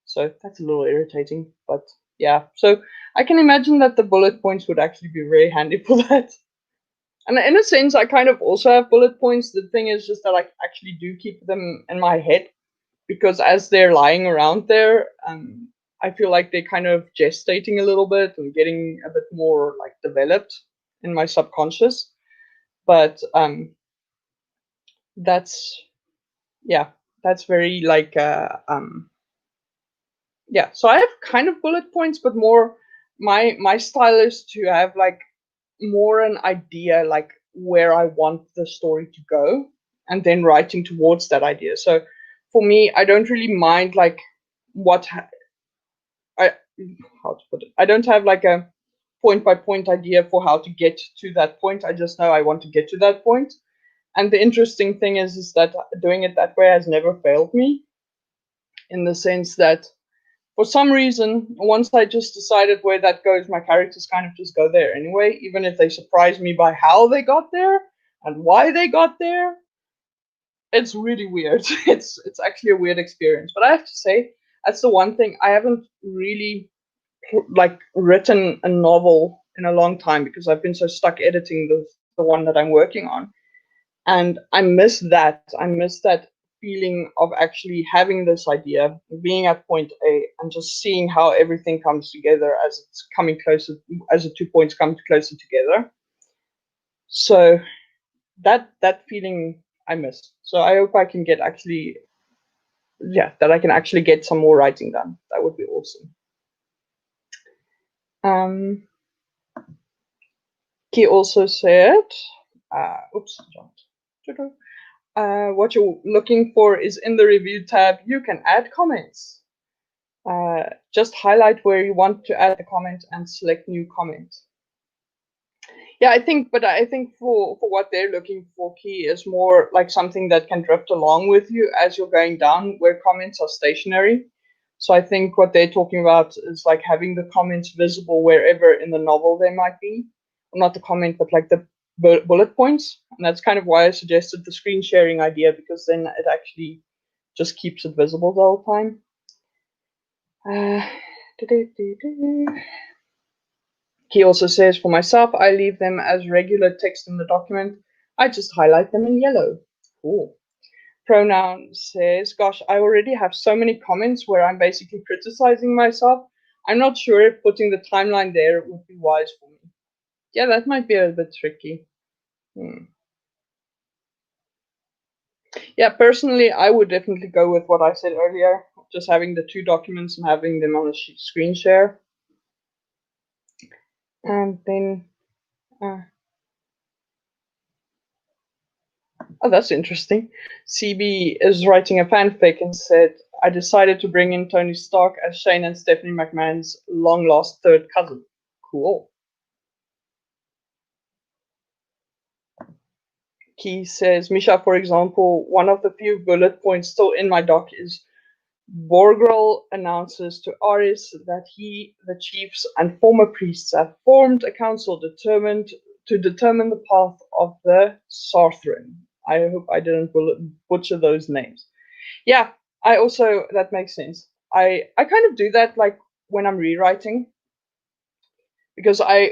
Speaker 1: So that's a little irritating, but yeah. So I can imagine that the bullet points would actually be very handy for that. And in a sense, I kind of also have bullet points. The thing is just that I actually do keep them in my head, because as they're lying around there, I feel like they're kind of gestating a little bit and getting a bit more like developed in my subconscious. But that's very like yeah. So I have kind of bullet points, but more my style is to have like more an idea, like where I want the story to go, and then writing towards that idea. So for me, I don't really mind like what how to put it. I don't have like a point by point idea for how to get to that point. I just know I want to get to that point. And the interesting thing is that doing it that way has never failed me, in the sense that for some reason, once I just decided where that goes, my characters kind of just go there anyway, even if they surprise me by how they got there and why they got there. It's really weird. It's actually a weird experience. But I have to say, that's the one thing I haven't really like written a novel in a long time because I've been so stuck editing the one that I'm working on. And I miss that. I miss that feeling of actually having this idea, being at point A, and just seeing how everything comes together as it's coming closer, as the 2 points come closer together. So that feeling I miss. So I hope I can get actually, yeah, that I can actually get some more writing done. That would be awesome. He also said, oops, what you're looking for is in the review tab. You can add comments. Just highlight where you want to add the comment and select new comment. Yeah, I think for what they're looking for, key is more like something that can drift along with you as you're going down, where comments are stationary. So I think what they're talking about is like having the comments visible wherever in the novel they might be. Not the comment, but like the bullet points. And that's kind of why I suggested the screen sharing idea, because then it actually just keeps it visible the whole time. He also says, for myself, I leave them as regular text in the document. I just highlight them in yellow. Cool. Pronoun says, gosh, I already have so many comments where I'm basically criticizing myself. I'm not sure if putting the timeline there would be wise for me. Yeah, that might be a bit tricky. Yeah, personally, I would definitely go with what I said earlier, just having the two documents and having them on a screen share. And then, oh, that's interesting. CB is writing a fanfic and said, I decided to bring in Tony Stark as Shane and Stephanie McMahon's long lost third cousin. Cool. He says, Misha, for example, one of the few bullet points still in my doc is Borgrel announces to Aris that he, the chiefs, and former priests have formed a council determined to determine the path of the Sarthrin. I hope I didn't butcher those names. Yeah, I also, that makes sense. I kind of do that like when I'm rewriting, because I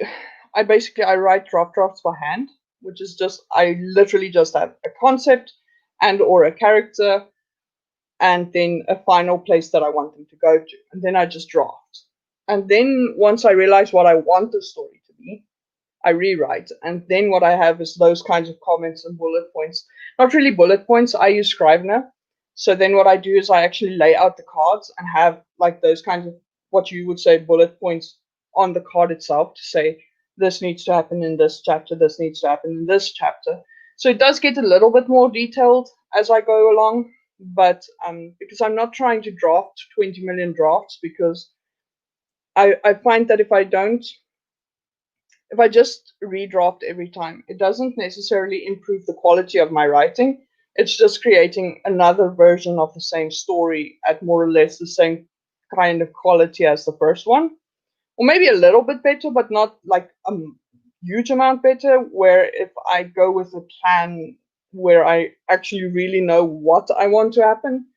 Speaker 1: basically I write drafts by hand, which is just, I literally just have a concept and or a character and then a final place that I want them to go to, and then I just draft. And then once I realize what I want the story to be, I rewrite, and then what I have is those kinds of comments and bullet points. Not really bullet points, I use Scrivener. So then what I do is I actually lay out the cards and have like those kinds of, what you would say, bullet points on the card itself to say, this needs to happen in this chapter, this needs to happen in this chapter. So it does get a little bit more detailed as I go along, but because I'm not trying to draft 20 million drafts, because I find that if I just redraft every time, it doesn't necessarily improve the quality of my writing. It's just creating another version of the same story at more or less the same kind of quality as the first one. Or maybe a little bit better, but not like a huge amount better, where if I go with a plan where I actually really know what I want to happen,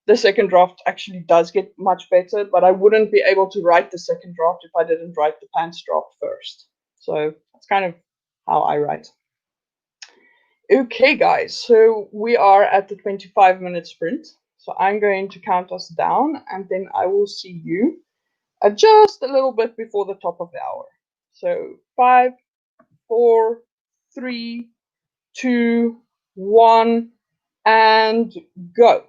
Speaker 1: the second draft actually does get much better, but I wouldn't be able to write the second draft if I didn't write the pants draft first. So that's kind of how I write. Okay, guys, so we are at the 25-minute sprint. So I'm going to count us down, and then I will see you just a little bit before the top of the hour. So 5, 4, 3, 2, 1, and go.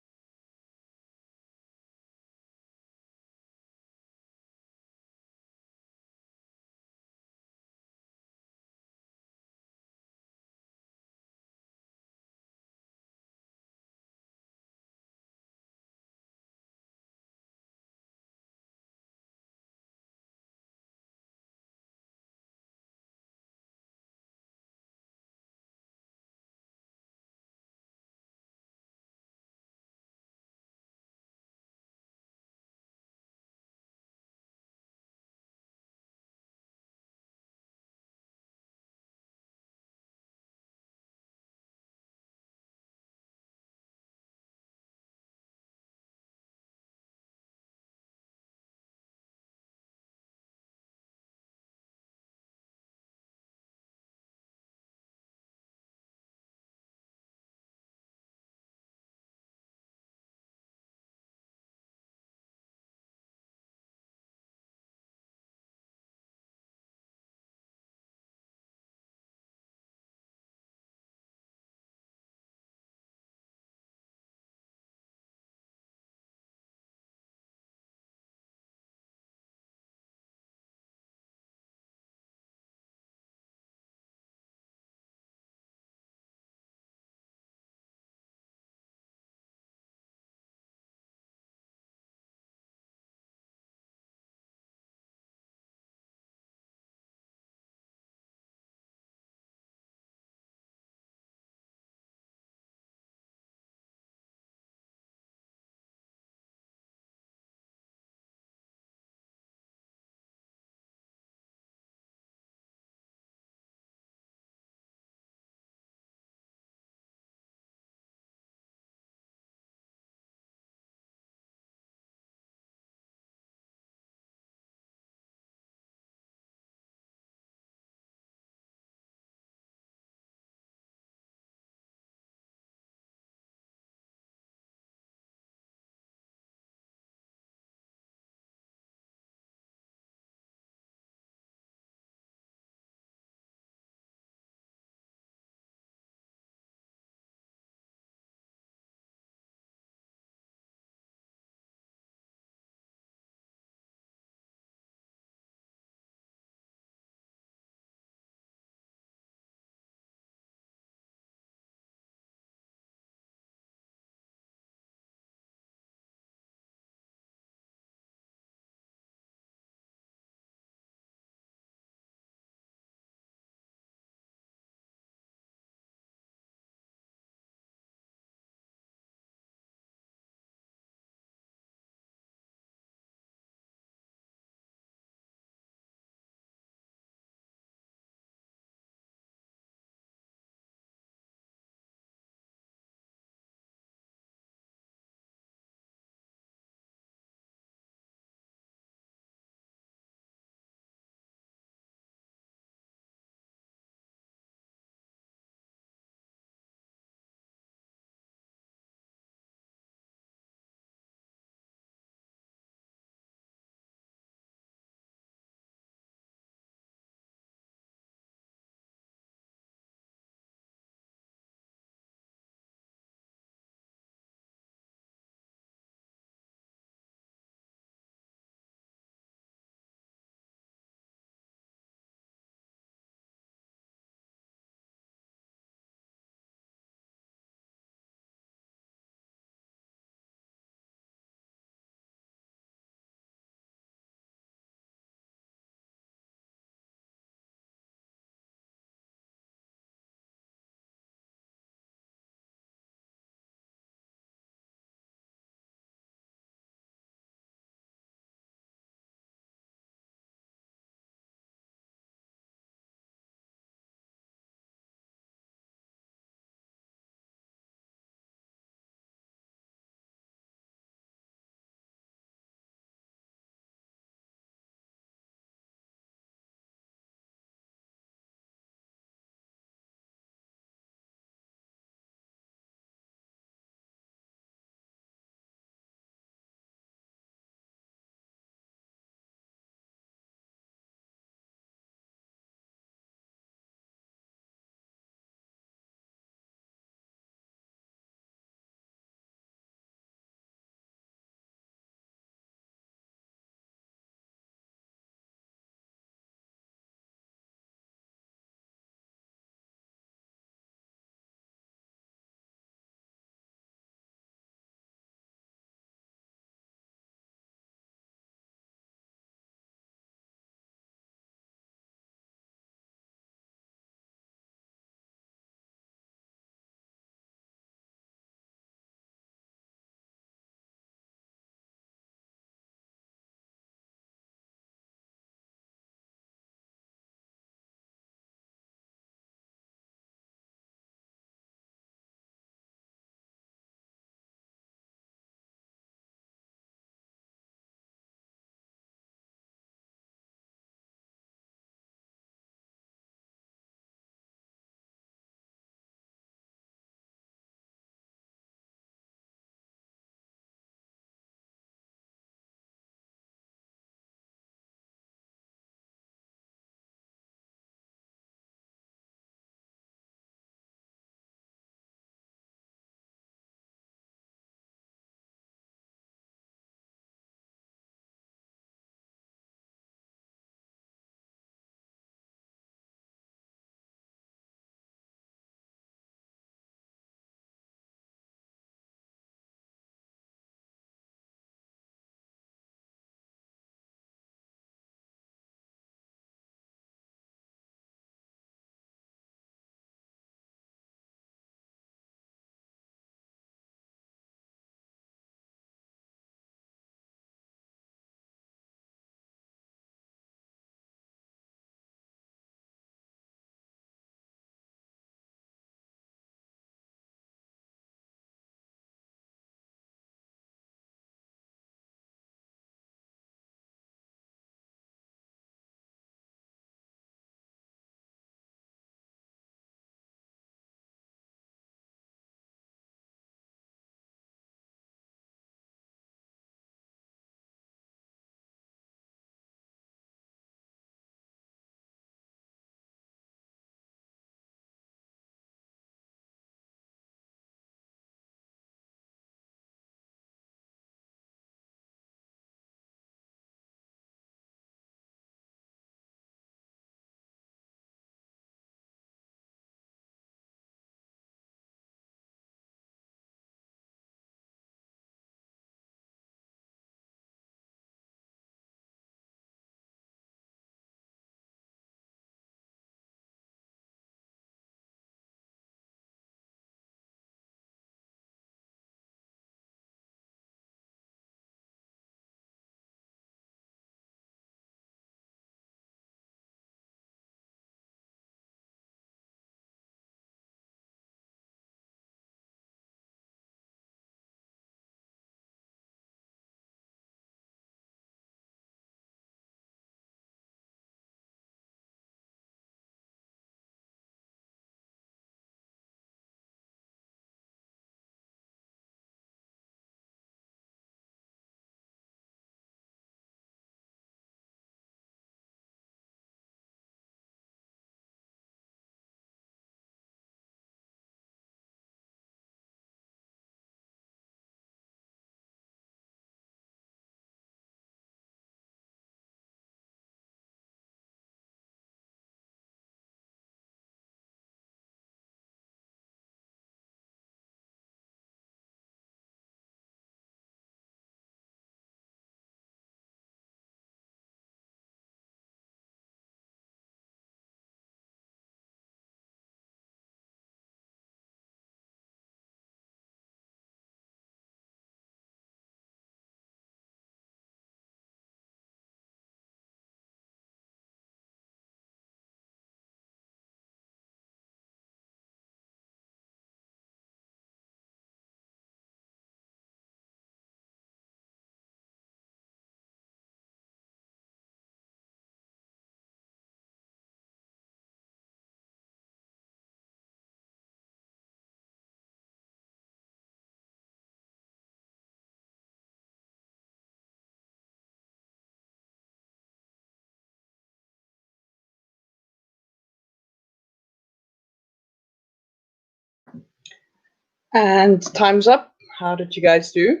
Speaker 1: And time's up. How did you guys do?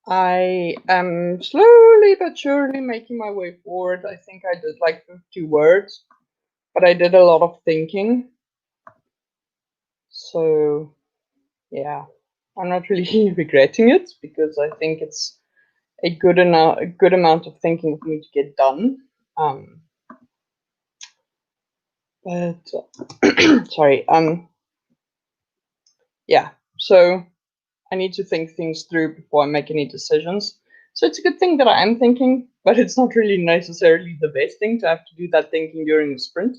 Speaker 1: I am slowly but surely making my way forward. I think I did like 50 words, but I did a lot of thinking. So, yeah, I'm not really regretting it because I think it's a good amount of thinking for me to get done. But sorry. Yeah. So I need to think things through before I make any decisions. So it's a good thing that I am thinking, but it's not really necessarily the best thing to have to do that thinking during a sprint,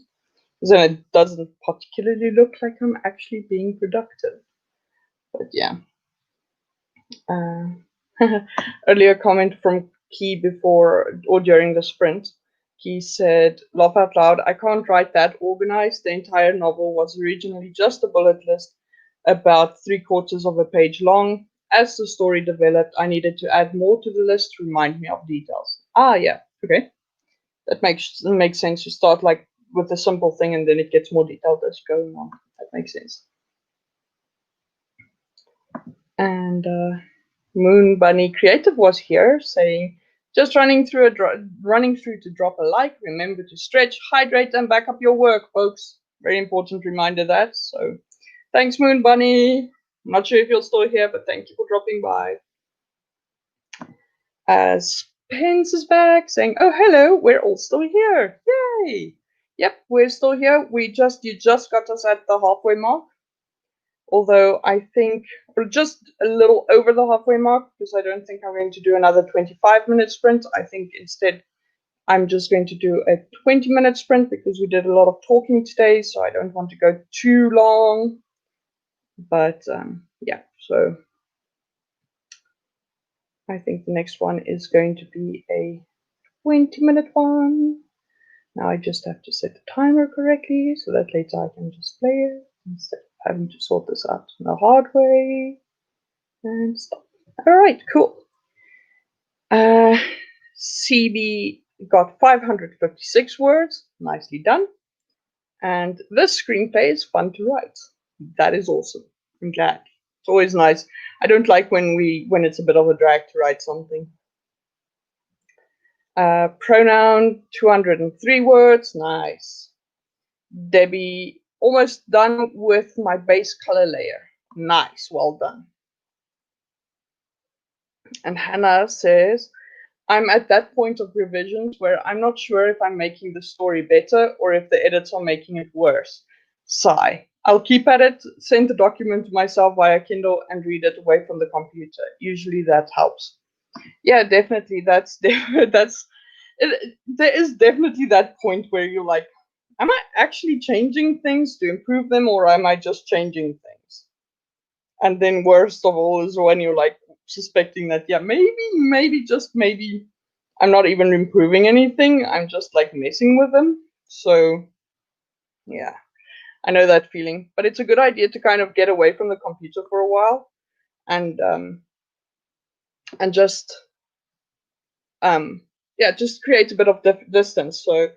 Speaker 1: because then it doesn't particularly look like I'm actually being productive. But yeah. Earlier comment from Key before or during the sprint. Key said, laugh out loud, I can't write that organized. The entire novel was originally just a bullet list about 3/4 of a page long. As the story developed, I needed to add more to the list to remind me of details. Ah, yeah, okay. That makes sense. You start like with a simple thing and then it gets more detailed as going on. That makes sense. And Moon Bunny Creative was here saying, just running through to drop a like. Remember to stretch, hydrate, and back up your work, folks. Very important reminder that. So thanks, Moon Bunny. I'm not sure if you're still here, but thank you for dropping by. As Pence is back saying, oh, hello, we're all still here. Yay. Yep, we're still here. You just got us at the halfway mark. Although I think we're just a little over the halfway mark because I don't think I'm going to do another 25-minute sprint. I think instead I'm just going to do a 20-minute sprint because we did a lot of talking today, so I don't want to go too long. But yeah, so I think the next one is going to be a 20-minute one. Now I just have to set the timer correctly so that later I can just play it instead of having to sort this out the hard way. And stop. All right, cool. CB got 556 words. Nicely done. And this screenplay is fun to write. That is awesome. I'm glad. It's always nice. I don't like when it's a bit of a drag to write something. Pronoun 203 words. Nice. Debbie, almost done with my base color layer. Nice. Well done. And Hannah says, I'm at that point of revisions where I'm not sure if I'm making the story better or if the edits are making it worse. Sigh. I'll keep at it, send the document to myself via Kindle, and read it away from the computer. Usually that helps. Yeah, definitely. There is definitely that point where you're like, am I actually changing things to improve them, or am I just changing things? And then worst of all is when you're like suspecting that, yeah, maybe just maybe I'm not even improving anything, I'm just like messing with them. So yeah, I know that feeling, but it's a good idea to kind of get away from the computer for a while and just yeah, just create a bit of distance. So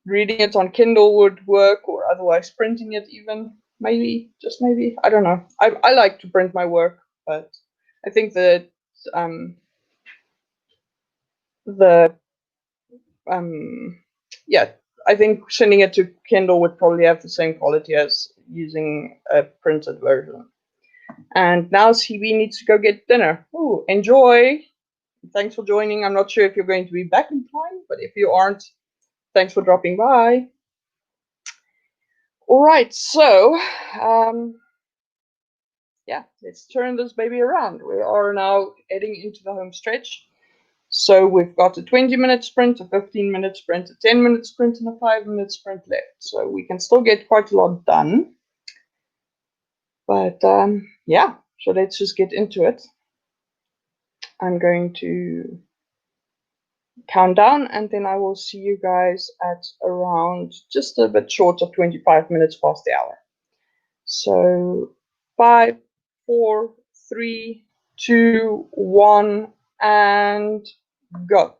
Speaker 1: reading it on Kindle would work, or otherwise printing it even. Maybe, just maybe. I don't know. I like to print my work, but I think that the yeah, I think sending it to Kindle would probably have the same quality as using a printed version. And now CB needs to go get dinner. Ooh, enjoy. Thanks for joining. I'm not sure if you're going to be back in time, but if you aren't, thanks for dropping by. All right, so yeah, let's turn this baby around. We are now heading into the home stretch. So we've got a 20-minute sprint, a 15-minute sprint, a 10-minute sprint, and a 5-minute sprint left. So we can still get quite a lot done. But yeah, so let's just get into it. I'm going to count down, and then I will see you guys at around just a bit short of 25 minutes past the hour. So 5, 4, 3, 2, 1, and go.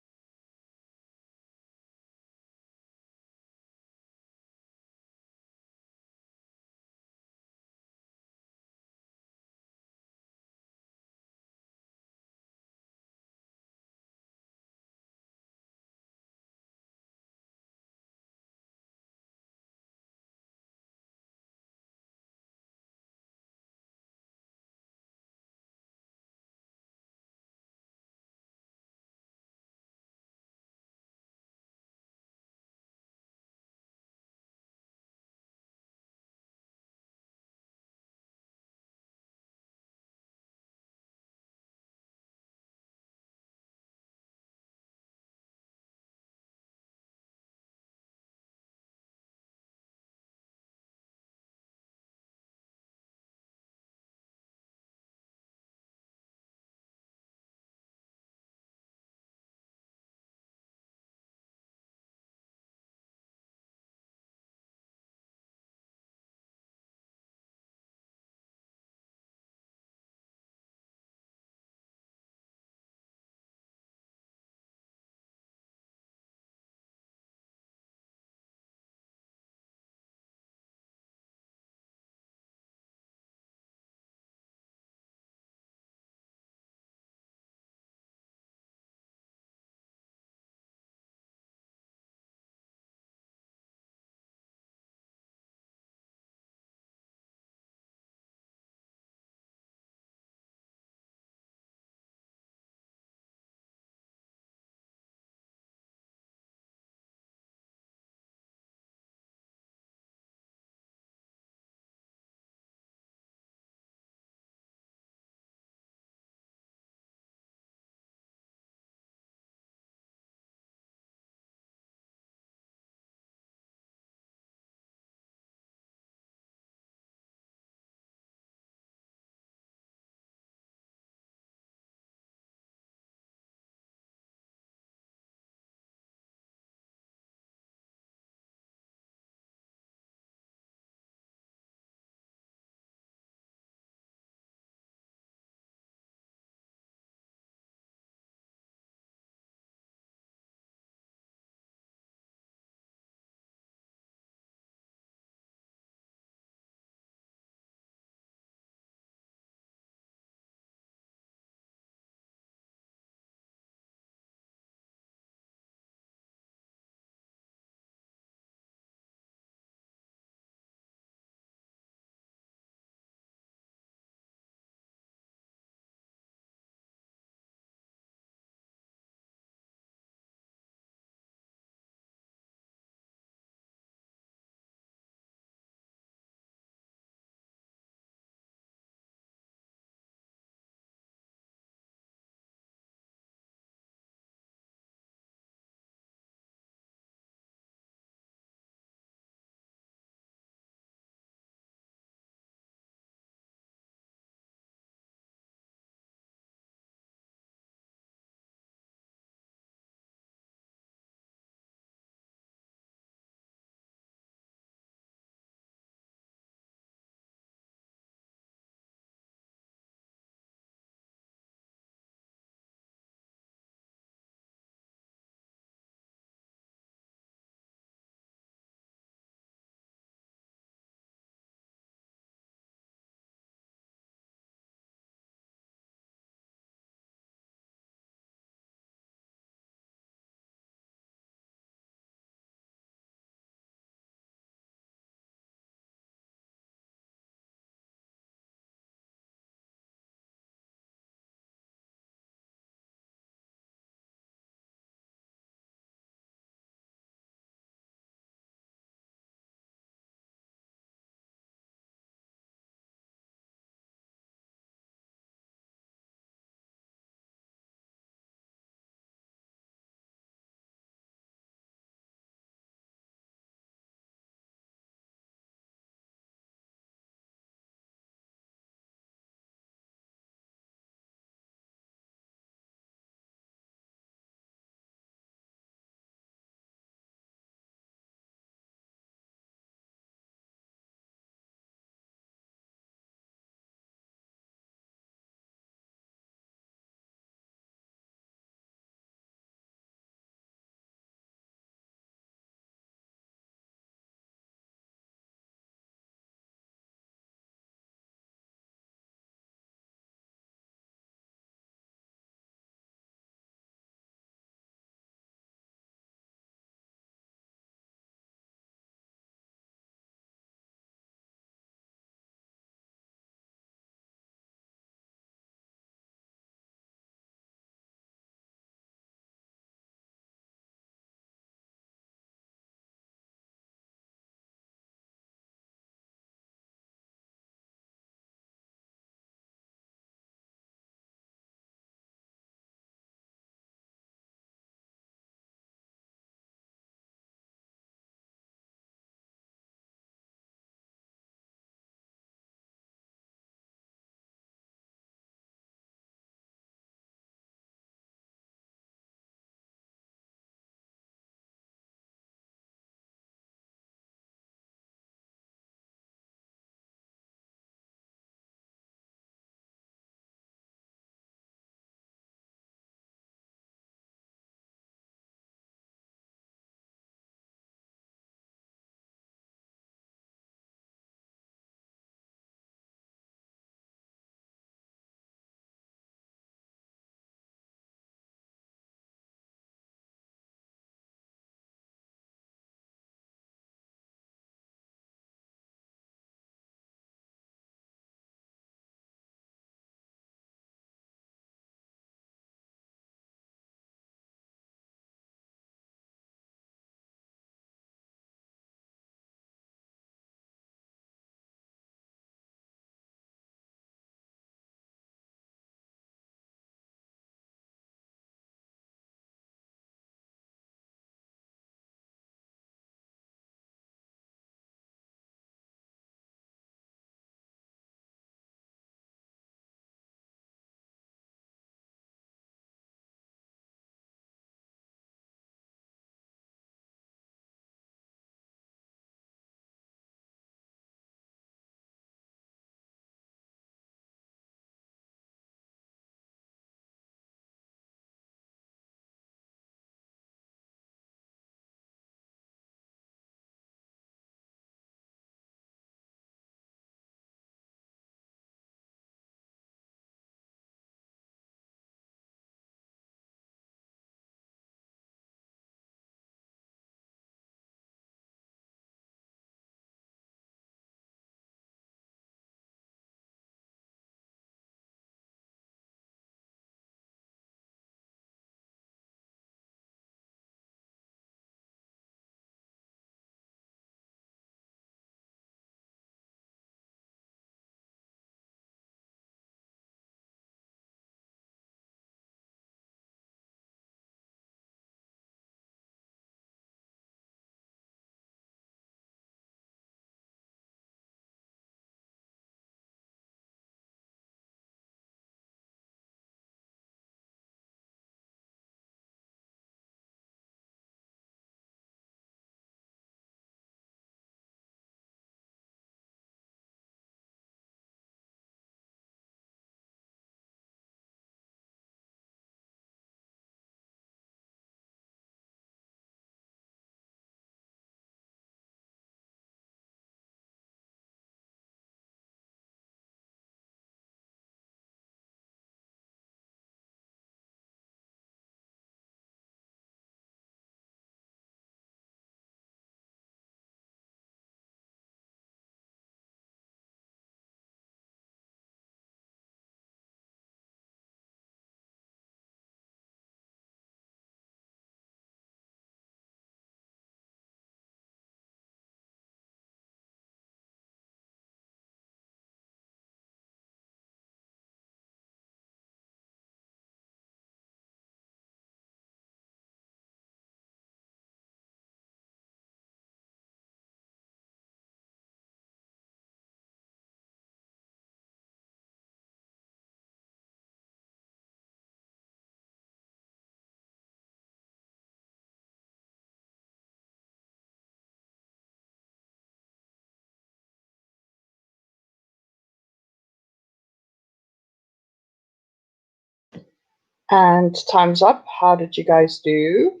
Speaker 1: And time's up. How did you guys do?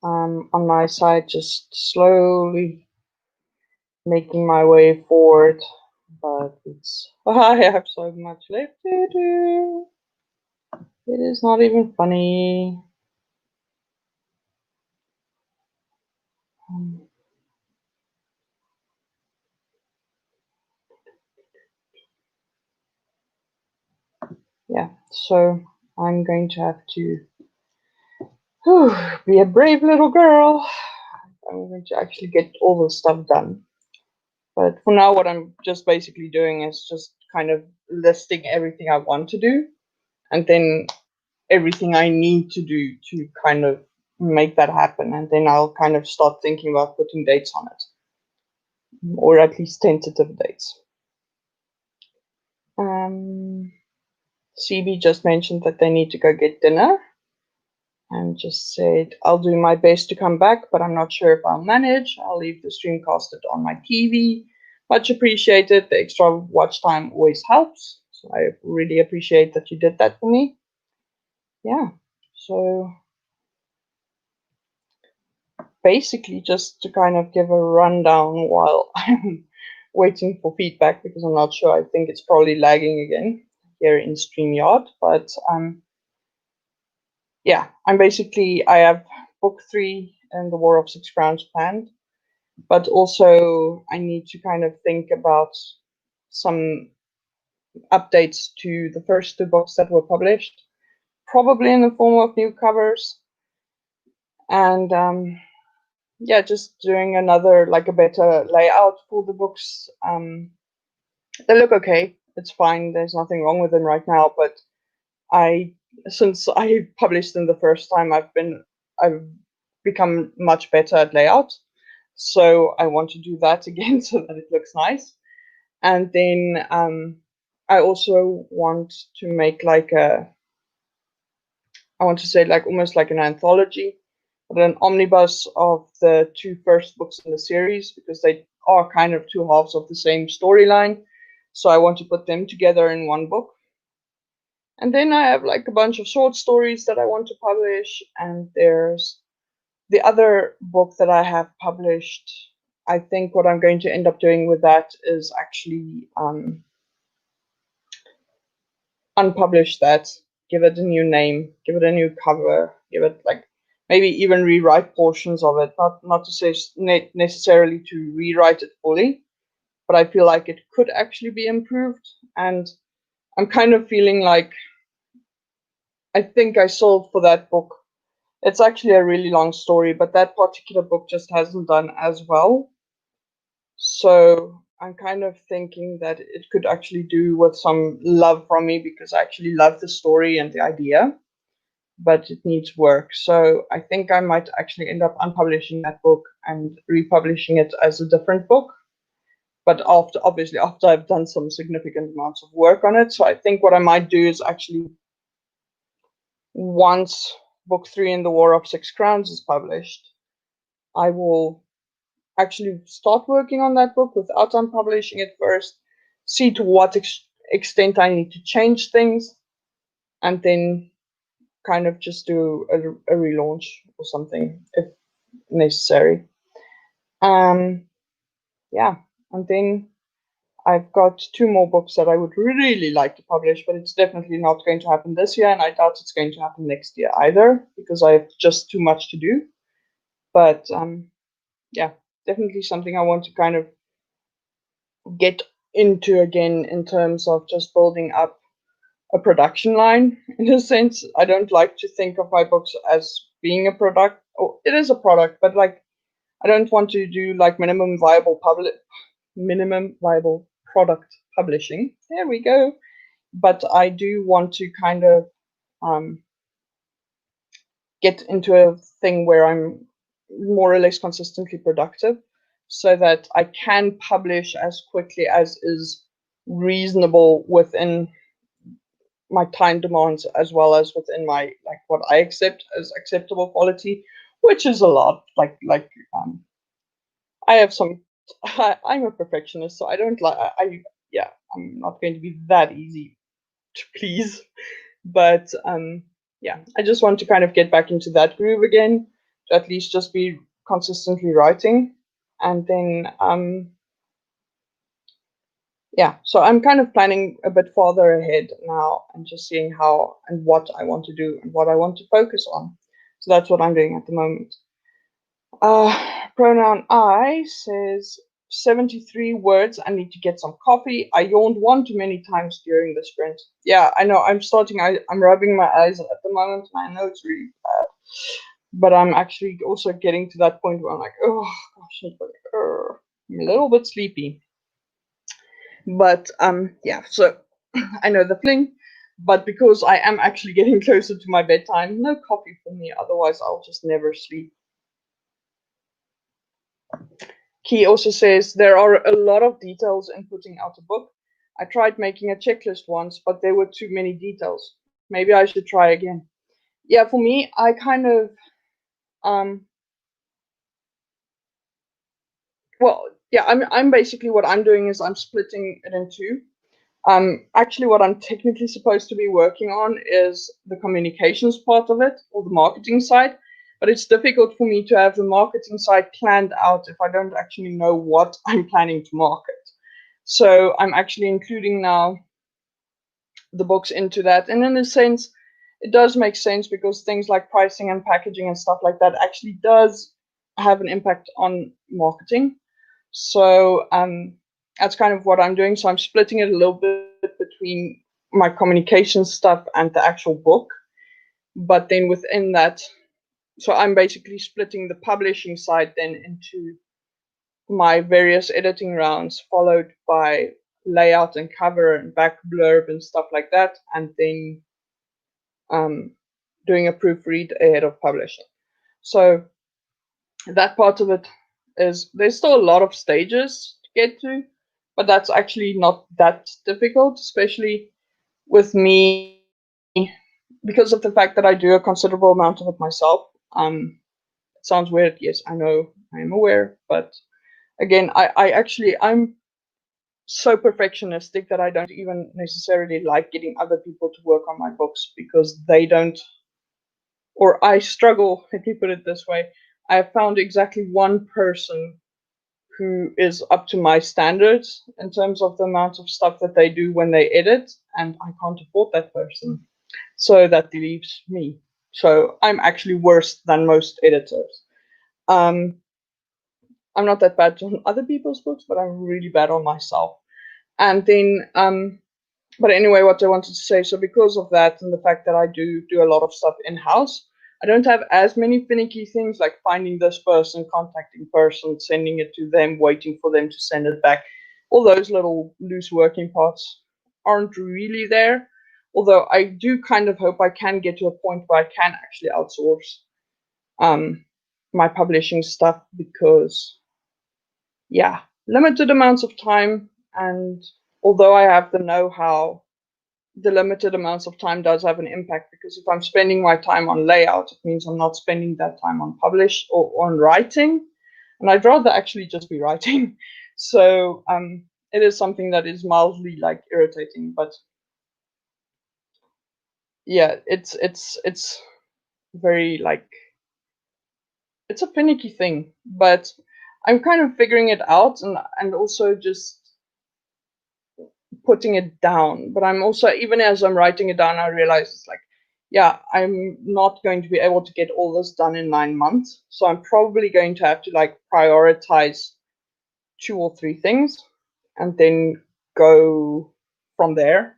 Speaker 1: On my side, just slowly making my way forward, but it's I have so much left to do. It is not even funny. Yeah, so I'm going to have to be a brave little girl. I'm going to actually get all the stuff done. But for now, what I'm just basically doing is just kind of listing everything I want to do, and then everything I need to do to kind of make that happen. And then I'll kind of start thinking about putting dates on it, or at least tentative dates. CB just mentioned that they need to go get dinner and just said, I'll do my best to come back, but I'm not sure if I'll manage. I'll leave the stream casted on my TV. Much appreciated. The extra watch time always helps. So I really appreciate that you did that for me. Yeah. So basically just to kind of give a rundown while I'm waiting for feedback, because I'm not sure. I think it's probably lagging again here in StreamYard. But yeah, I have book 3 and the War of Six Crowns planned, but also I need to kind of think about some updates to the first 2 books that were published, probably in the form of new covers. And yeah, just doing another, like a better layout for the books. They look okay. It's fine. There's nothing wrong with them right now. But since I published them the first time, I've become much better at layout. So I want to do that again so that it looks nice. And then I also want to make I want to say like almost like an anthology, but an omnibus of the 2 first books in the series, because they are kind of 2 halves of the same storyline. So I want to put them together in one book. And then I have like a bunch of short stories that I want to publish, and there's the other book that I have published. I think what I'm going to end up doing with that is actually unpublish that, give it a new name, give it a new cover, give it like maybe even rewrite portions of it. Not to say necessarily to rewrite it fully, but I feel like it could actually be improved. And I'm kind of feeling like I think I sold for that book. It's actually a really long story, but that particular book just hasn't done as well. So I'm kind of thinking that it could actually do with some love from me, because I actually love the story and the idea, but it needs work. So I think I might actually end up unpublishing that book and republishing it as a different book. But obviously after I've done some significant amounts of work on it. So I think what I might do is actually, once book 3 in the War of Six Crowns is published, I will actually start working on that book without unpublishing it first, see to what extent I need to change things, and then kind of just do a relaunch or something if necessary. Yeah, and then I've got 2 more books that I would really like to publish, but it's definitely not going to happen this year, and I doubt it's going to happen next year either, because I have just too much to do. But yeah, definitely something I want to kind of get into again, in terms of just building up a production line. In a sense, I don't like to think of my books as being a product. Oh, it is a product, but like I don't want to do like minimum viable product publishing. There we go. But I do want to kind of get into a thing where I'm more or less consistently productive, so that I can publish as quickly as is reasonable within my time demands, as well as within my like what I accept as acceptable quality, which is a lot. I have some. I'm a perfectionist, so I don't like. Yeah, I'm not going to be that easy to please. But yeah, I just want to kind of get back into that groove again, to at least just be consistently writing. And then yeah, so I'm kind of planning a bit farther ahead now and just seeing how and what I want to do and what I want to focus on. So that's what I'm doing at the moment. Pronoun I says 73 words. I need to get some coffee. I yawned one too many times during the sprint. Yeah, I know. I'm rubbing my eyes at the moment. And I know it's really bad, but I'm actually also getting to that point where I'm like, oh gosh, I'm a little bit sleepy. But yeah, so I know the feeling. But because I am actually getting closer to my bedtime, no coffee for me. Otherwise, I'll just never sleep. Key also says there are a lot of details in putting out a book. I tried making a checklist once, but there were too many details. Maybe I should try again. Yeah, for me, I kind of um well, yeah, I'm basically what I'm doing is I'm splitting it in two. Actually, what I'm technically supposed to be working on is the communications part of it, or the marketing side. But it's difficult for me to have the marketing side planned out if I don't actually know what I'm planning to market. So I'm actually including now the books into that. And in a sense, it does make sense because things like pricing and packaging and stuff like that actually does have an impact on marketing. So that's kind of what I'm doing. So I'm splitting it a little bit between my communication stuff and the actual book. But then within that, so I'm basically splitting the publishing side then into my various editing rounds, followed by layout and cover and back blurb and stuff like that, and then doing a proofread ahead of publishing. So that part of it is there's still a lot of stages to get to, but that's actually not that difficult, especially with me because of the fact that I do a considerable amount of it myself. It sounds weird, yes, I know, I am aware, but again, I'm so perfectionistic that I don't even necessarily like getting other people to work on my books because they don't, or I struggle, let me put it this way. I have found exactly one person who is up to my standards in terms of the amount of stuff that they do when they edit, and I can't afford that person. So that leaves me. So I'm actually worse than most editors. Um, I'm not that bad on other people's books, but I'm really bad on myself. And then, but anyway, what I wanted to say, so because of that and the fact that I do a lot of stuff in house, I don't have as many finicky things like finding this person, contacting person, sending it to them, waiting for them to send it back. All those little loose working parts aren't really there. Although I do kind of hope I can get to a point where I can actually outsource um, my publishing stuff because, yeah, limited amounts of time. And although I have the know how, the limited amounts of time does have an impact because if I'm spending my time on layout, it means I'm not spending that time on publish or on writing. And I'd rather actually just be writing. So it is something that is mildly like irritating, but yeah, it's very like it's a finicky thing, but I'm kind of figuring it out and also just putting it down. But I'm also, even as I'm writing it down, I realize it's like, yeah, I'm not going to be able to get all this done in 9 months. So I'm probably going to have to like prioritize 2 or 3 things and then go from there.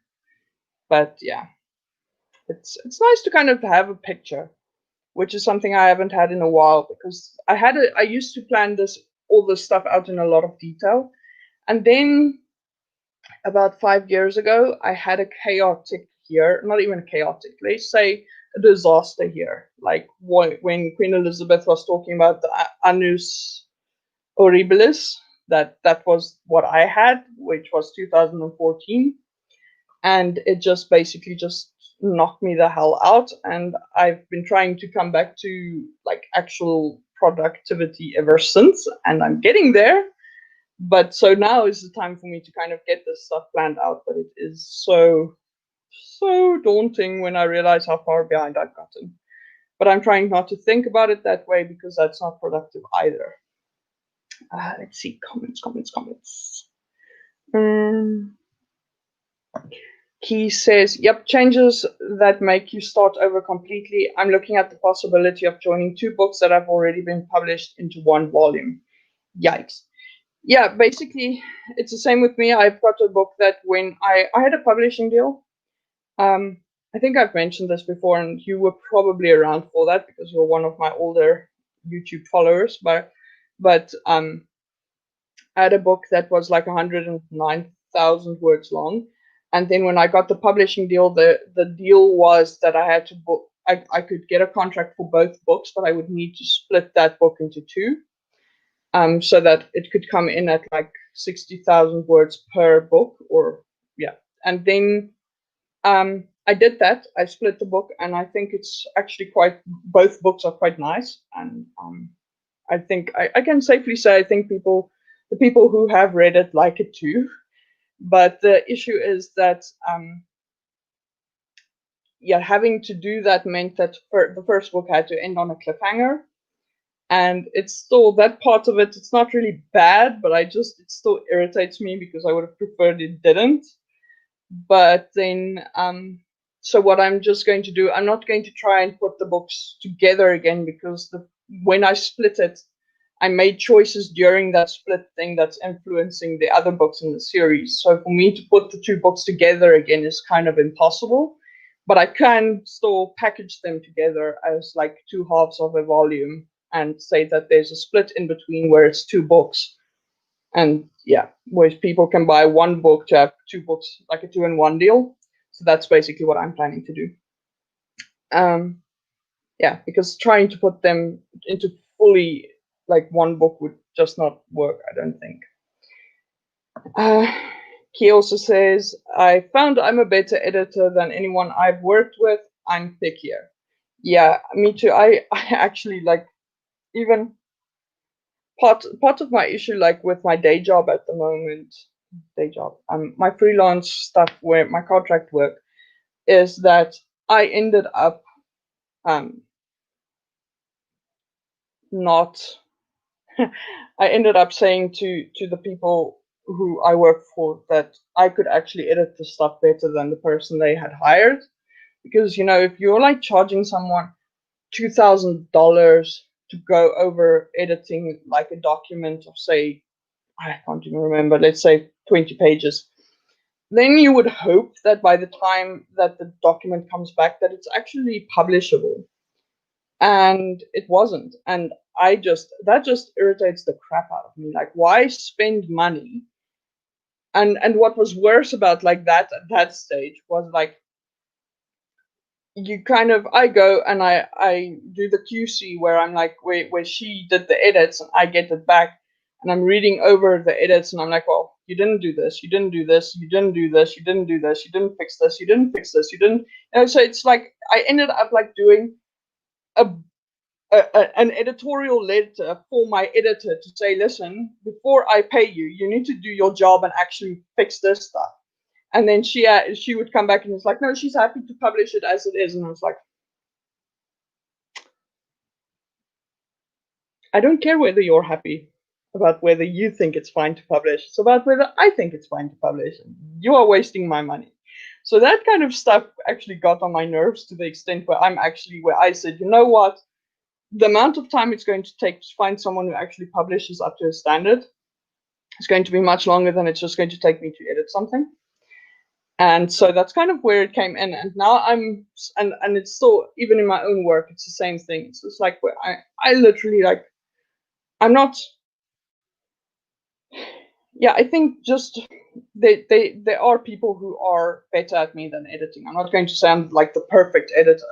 Speaker 1: But yeah, it's nice to kind of have a picture, which is something I haven't had in a while because I used to plan all this stuff out in a lot of detail. And then about 5 years ago, I had a chaotic year, not even chaotic, let's say a disaster year. Like when Queen Elizabeth was talking about the Annus Horribilis, that was what I had, which was 2014. And it just basically just knocked me the hell out. And I've been trying to come back to like actual productivity ever since, and I'm getting there. But so now is the time for me to kind of get this stuff planned out, but it is so so daunting when I realize how far behind I've gotten. But I'm trying not to think about it that way because that's not productive either. Let's see, comments. Key says, yep, changes that make you start over completely. I'm looking at the possibility of joining 2 books that have already been published into 1 volume. Yikes. Yeah, basically, it's the same with me. I've got a book that when I had a publishing deal. I think I've mentioned this before, and you were probably around for that because you're one of my older YouTube followers. But I had a book that was like 109,000 words long, and then when I got the publishing deal, the deal was that I had to book. I could get a contract for both books, but I would need to split that book into 2, so that it could come in at like 60,000 words per book, or yeah. And then I did that. I split the book, and I think it's actually both books are quite nice. And I think I can safely say I think the people who have read it like it too. But the issue is that, yeah, having to do that meant that the first book had to end on a cliffhanger. And it's still that part of it, it's not really bad, but it still irritates me because I would have preferred it didn't. But then, so what I'm just going to do, I'm not going to try and put the books together again because when I split it, I made choices during that split thing that's influencing the other books in the series. So for me to put the 2 books together again is kind of impossible, but I can still package them together as like 2 halves of a volume and say that there's a split in between where it's 2 books. And yeah, where people can buy 1 book to have 2 books, like a 2-in-1 deal. So that's basically what I'm planning to do. Yeah, because trying to put them into fully like 1 book would just not work, I don't think. He also says, I found I'm a better editor than anyone I've worked with. I'm pickier. Yeah, me too. I actually like, even part of my issue, like with my day job at the moment, my freelance stuff, where my contract work, is that I ended up not I ended up saying to the people who I work for that I could actually edit the stuff better than the person they had hired. Because, if you're like charging someone $2,000 to go over editing like a document of, say, I can't even remember, let's say 20 pages, then you would hope that by the time that the document comes back that it's actually publishable. And it wasn't. And that just irritates the crap out of me. Like, why spend money? And what was worse about like that at that stage was like, I go and I do the QC where I'm like, where she did the edits and I get it back, and I'm reading over the edits and I'm like, well, you didn't do this, you didn't do this, you didn't do this, you didn't do this, you didn't fix this, you didn't fix this, you didn't. So it's like I ended up like doing an editorial letter for my editor to say, listen, before I pay you, you need to do your job and actually fix this stuff. And then she would come back and it's like, no, she's happy to publish it as it is. And I was like, I don't care whether you're happy about whether you think it's fine to publish. It's about whether I think it's fine to publish. You are wasting my money. So that kind of stuff actually got on my nerves to the extent where I said, you know what? The amount of time it's going to take to find someone who actually publishes up to a standard is going to be much longer than it's just going to take me to edit something. And so that's kind of where it came in. And now and it's still, even in my own work, it's the same thing. It's just like where I literally like, I'm not, yeah, I think just there are people who are better at me than editing. I'm not going to say I'm like the perfect editor.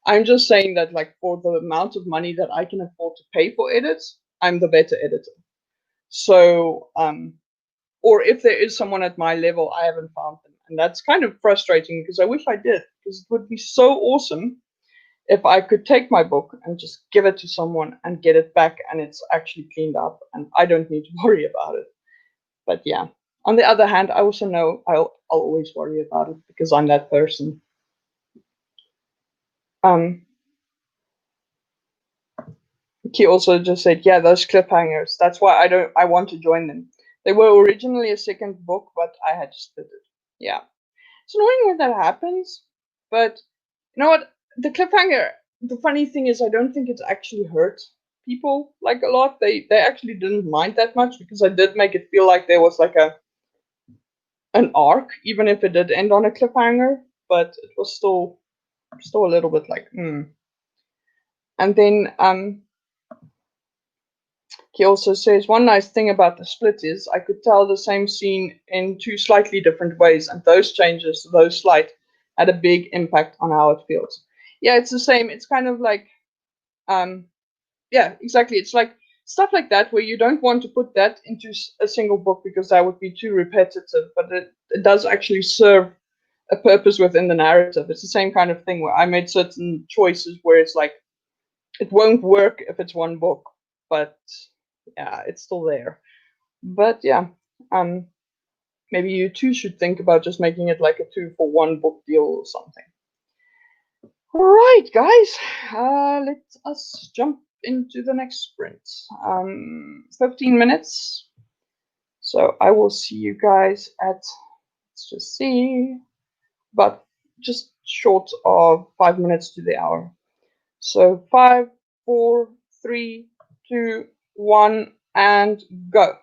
Speaker 1: I'm just saying that like for the amount of money that I can afford to pay for edits, I'm the better editor. So, or if there is someone at my level, I haven't found them. And that's kind of frustrating because I wish I did, because it would be so awesome if I could take my book and just give it to someone and get it back and it's actually cleaned up and I don't need to worry about it. But yeah, On the other hand, I also know I'll always worry about it because I'm that person. He also just said, yeah, those cliffhangers. That's why I want to join them. They were originally a second book, but I had to split it. Yeah. It's annoying when that happens, but you know what? The cliffhanger, the funny thing is I don't think it's actually hurt people like a lot. They actually didn't mind that much because I did make it feel like there was like an arc, even if it did end on a cliffhanger, but it was still a little bit like, And then he also says one nice thing about the split is I could tell the same scene in two slightly different ways, and those changes, though slight, had a big impact on how it feels. Yeah, it's the same. It's kind of like, yeah, exactly. It's like stuff like that where you don't want to put that into a single book because that would be too repetitive, but it does actually serve a purpose within the narrative. It's the same kind of thing where I made certain choices where it's like it won't work if it's one book, but yeah, it's still there. But yeah, maybe you too should think about just making it like a 2-for-1 book deal or something. All right, guys, let us jump into the next sprint. 15 minutes. So I will see you guys at, let's just see, but just short of 5 minutes to the hour. So 5, 4, 3, 2, 1, and go.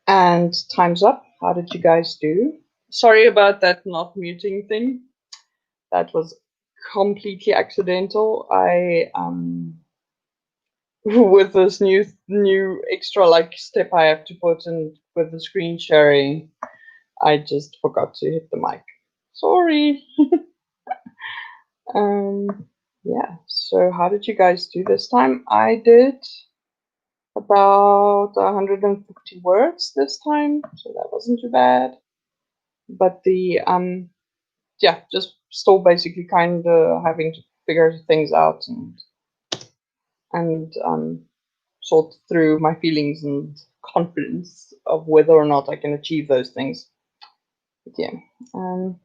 Speaker 1: And time's up. How did you guys do? Sorry about that not muting thing. That was completely accidental. I with this new extra like step I have to put in with the screen sharing, I just forgot to hit the mic. Sorry. Yeah, so how did you guys do this time? I did about 150 words this time, so that wasn't too bad. But the yeah, just still basically kind of having to figure things out and sort through my feelings and confidence of whether or not I can achieve those things. But yeah, let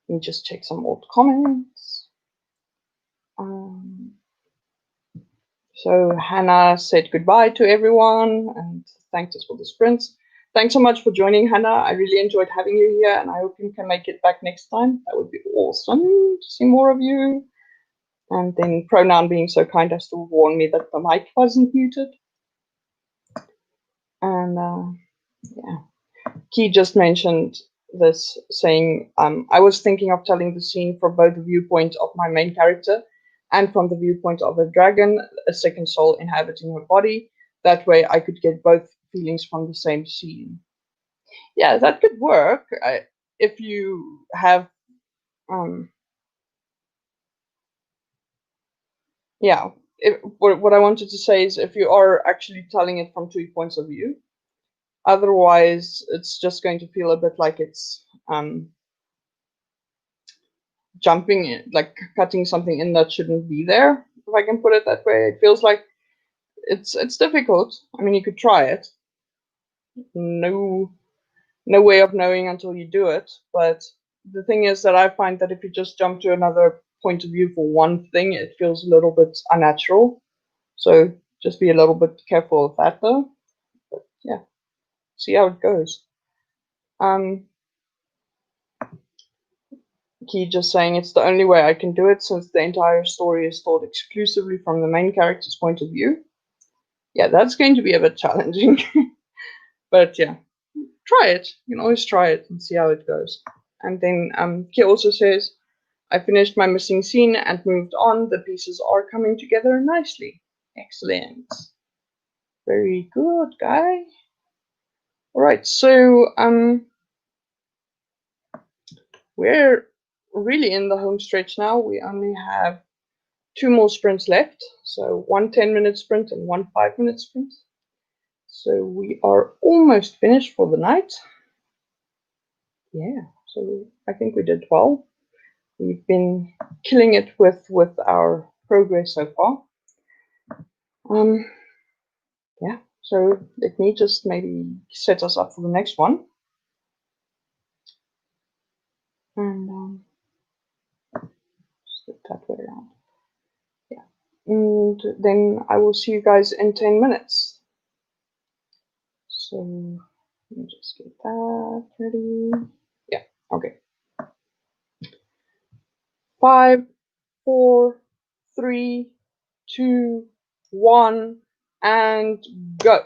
Speaker 1: me just check some old comments. So Hannah said goodbye to everyone and thanked us for the sprints. Thanks so much for joining, Hannah. I really enjoyed having you here, and I hope you can make it back next time. That would be awesome to see more of you. And then Pronoun being so kind as to warn me that the mic wasn't muted. And yeah, Key just mentioned this, saying, I was thinking of telling the scene from both the viewpoint of my main character and from the viewpoint of a dragon, a second soul inhabiting her body. That way I could get both feelings from the same scene. Yeah, that could work if you have, yeah, what I wanted to say is if you are actually telling it from two points of view. Otherwise, it's just going to feel a bit like it's jumping in, like cutting something in that shouldn't be there, if I can put it that way. It feels like it's difficult. I mean, you could try it. No way of knowing until you do it. But the thing is that I find that if you just jump to another point of view for one thing, it feels a little bit unnatural. So just be a little bit careful of that, though. But yeah, see how it goes. Key just saying it's the only way I can do it since the entire story is told exclusively from the main character's point of view. Yeah, that's going to be a bit challenging. But yeah, try it. You can always try it and see how it goes. And then Key also says, I finished my missing scene and moved on. The pieces are coming together nicely. Excellent. Very good, guy. All right, so we're really in the home stretch now. We only have 2 more sprints left. So 1 10-minute sprint and 1 5-minute sprint. So we are almost finished for the night. Yeah, so I think we did well. We've been killing it with our progress so far. Yeah, so let me just maybe set us up for the next one. And just that way around. Yeah, and then I will see you guys in 10 minutes. So let me just get that ready. Yeah, okay. 5, 4, 3, 2, 1, and go.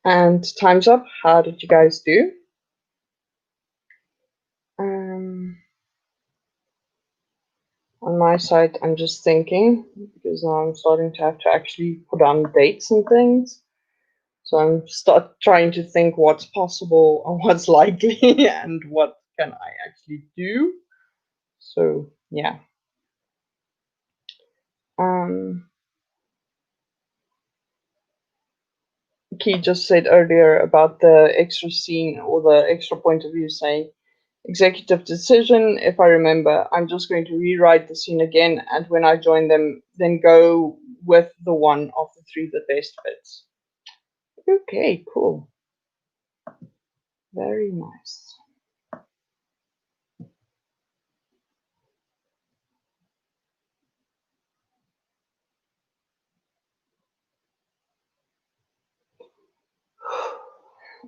Speaker 1: And time's up. How did you guys do? On my side, I'm just thinking, because now I'm starting to have to actually put on dates and things. So I'm trying to think what's possible and what's likely and what can I actually do. So yeah. Key just said earlier about the extra scene or the extra point of view saying executive decision. If I remember, I'm just going to rewrite the scene again, and when I join them, then go with the one of the three that best fits. Okay, cool. Very nice.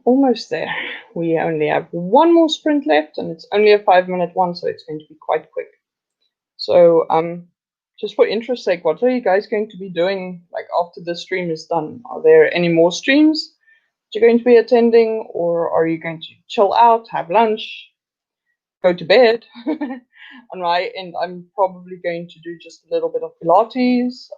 Speaker 1: Almost there. We only have one more sprint left, and it's only a 5-minute one, so it's going to be quite quick. So, just for interest's sake, what are you guys going to be doing like after the stream is done? Are there any more streams you're going to be attending, or are you going to chill out, have lunch, go to bed? On my end, I'm probably going to do just a little bit of Pilates.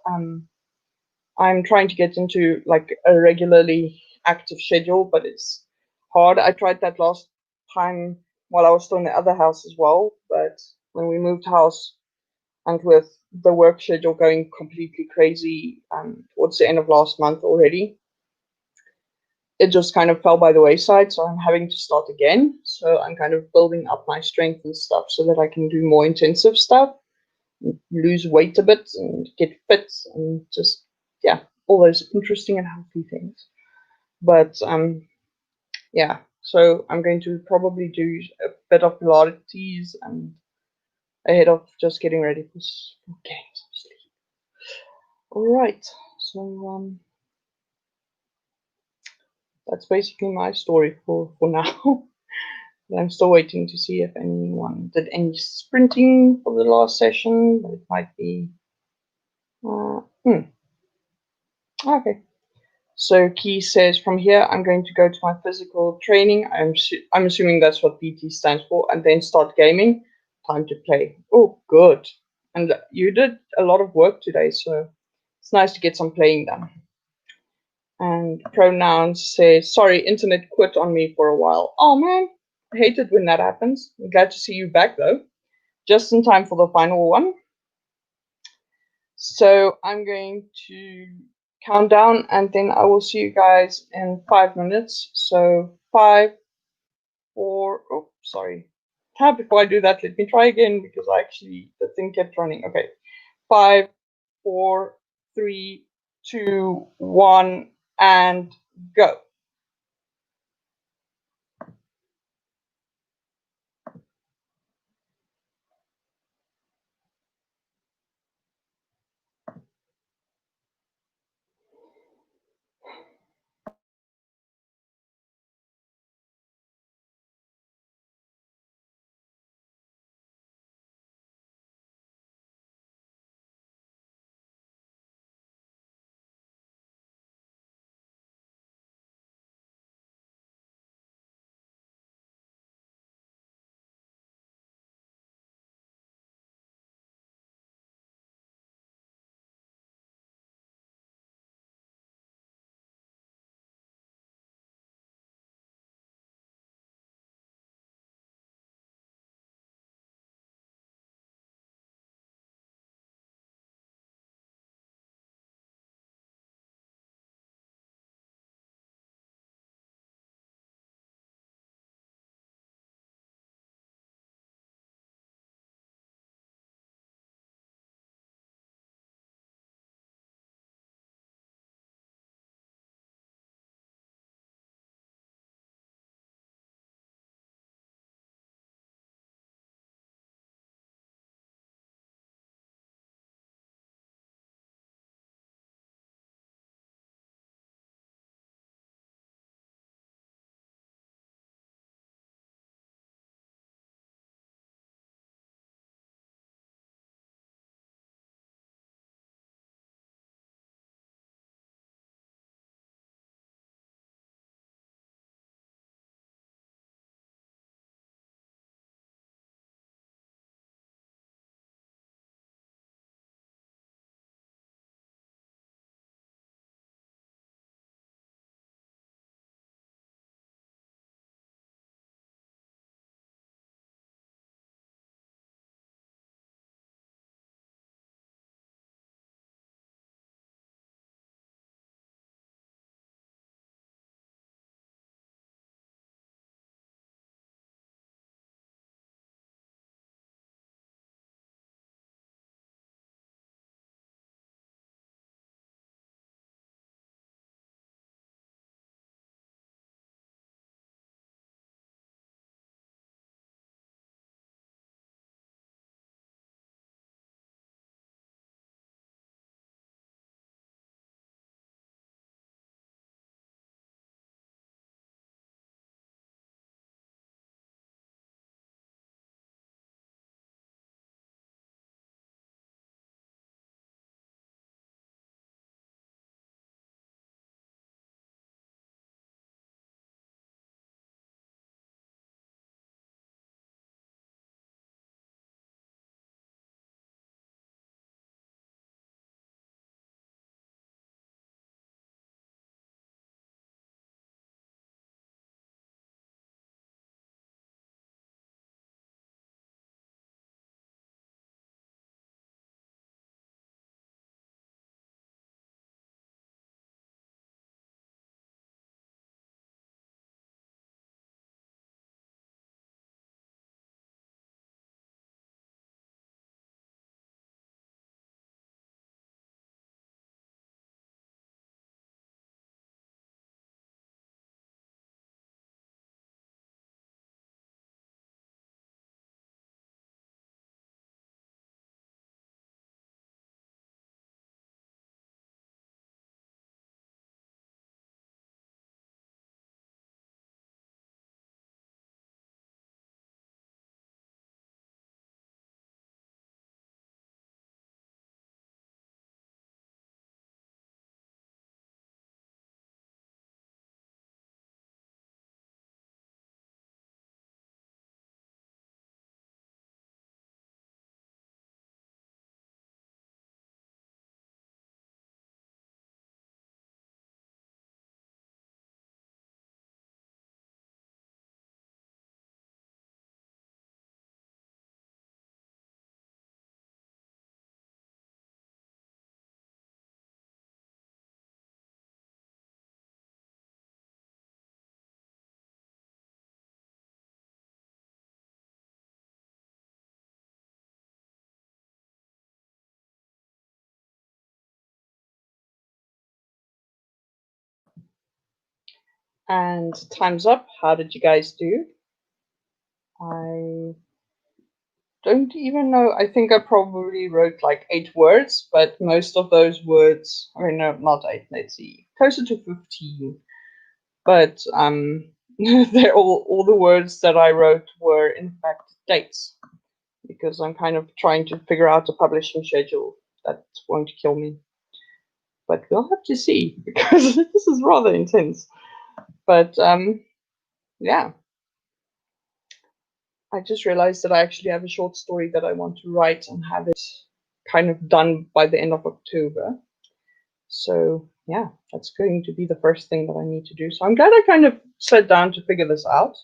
Speaker 1: I'm trying to get into like a regularly active schedule, but it's hard. I tried that last time while I was still in the other house as well, but when we moved house and with the work schedule going completely crazy towards the end of last month already, it just kind of fell by the wayside. So I'm having to start again. So I'm kind of building up my strength and stuff so that I can do more intensive stuff, lose weight a bit and get fit and just, yeah, all those interesting and healthy things. But yeah, so I'm going to probably do a bit of Pilates and ahead of just getting ready for games. All right, so that's basically my story for now. I'm still waiting to see if anyone did any sprinting for the last session, but it might be. Okay. So Key says, from here, I'm going to go to my physical training. I'm assuming that's what PT stands for, and then start gaming. Time to play. Oh, good. And you did a lot of work today, so it's nice to get some playing done. And Pronouns says, sorry, internet quit on me for a while. Oh man, I hate it when that happens. I'm glad to see you back though. Just in time for the final one. So I'm going to count down and then I will see you guys in 5 minutes. So 5, 4, oh, sorry. Before I do that, let me try again because the thing kept running. Okay. 5, 4, 3, 2, 1, and go. And time's up. How did you guys do? I don't even know. I think I probably wrote like 8 words, but most of those words, I mean, no, not 8, let's see, closer to 15. But they're all the words that I wrote were in fact dates, because I'm kind of trying to figure out a publishing schedule that won't kill me. But we'll have to see, because this is rather intense. But yeah. I just realized that I actually have a short story that I want to write and have it kind of done by the end of October. So yeah, that's going to be the first thing that I need to do. So I'm glad I kind of sat down to figure this out,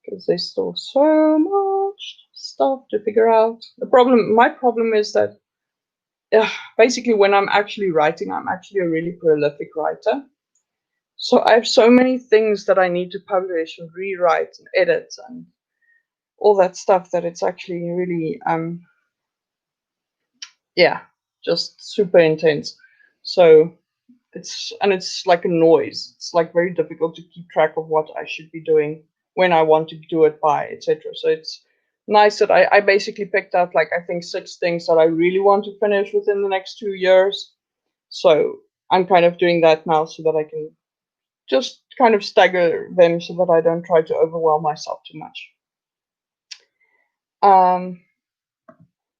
Speaker 1: because there's still so much stuff to figure out. My problem is that basically when I'm actually writing, I'm actually a really prolific writer. So I have so many things that I need to publish and rewrite and edit and all that stuff that it's actually really yeah, just super intense. So it's like a noise. It's like very difficult to keep track of what I should be doing, when I want to do it by, etc. So it's nice that I basically picked out like, I think 6 things that I really want to finish within the next 2 years. So I'm kind of doing that now so that I can just kind of stagger them so that I don't try to overwhelm myself too much.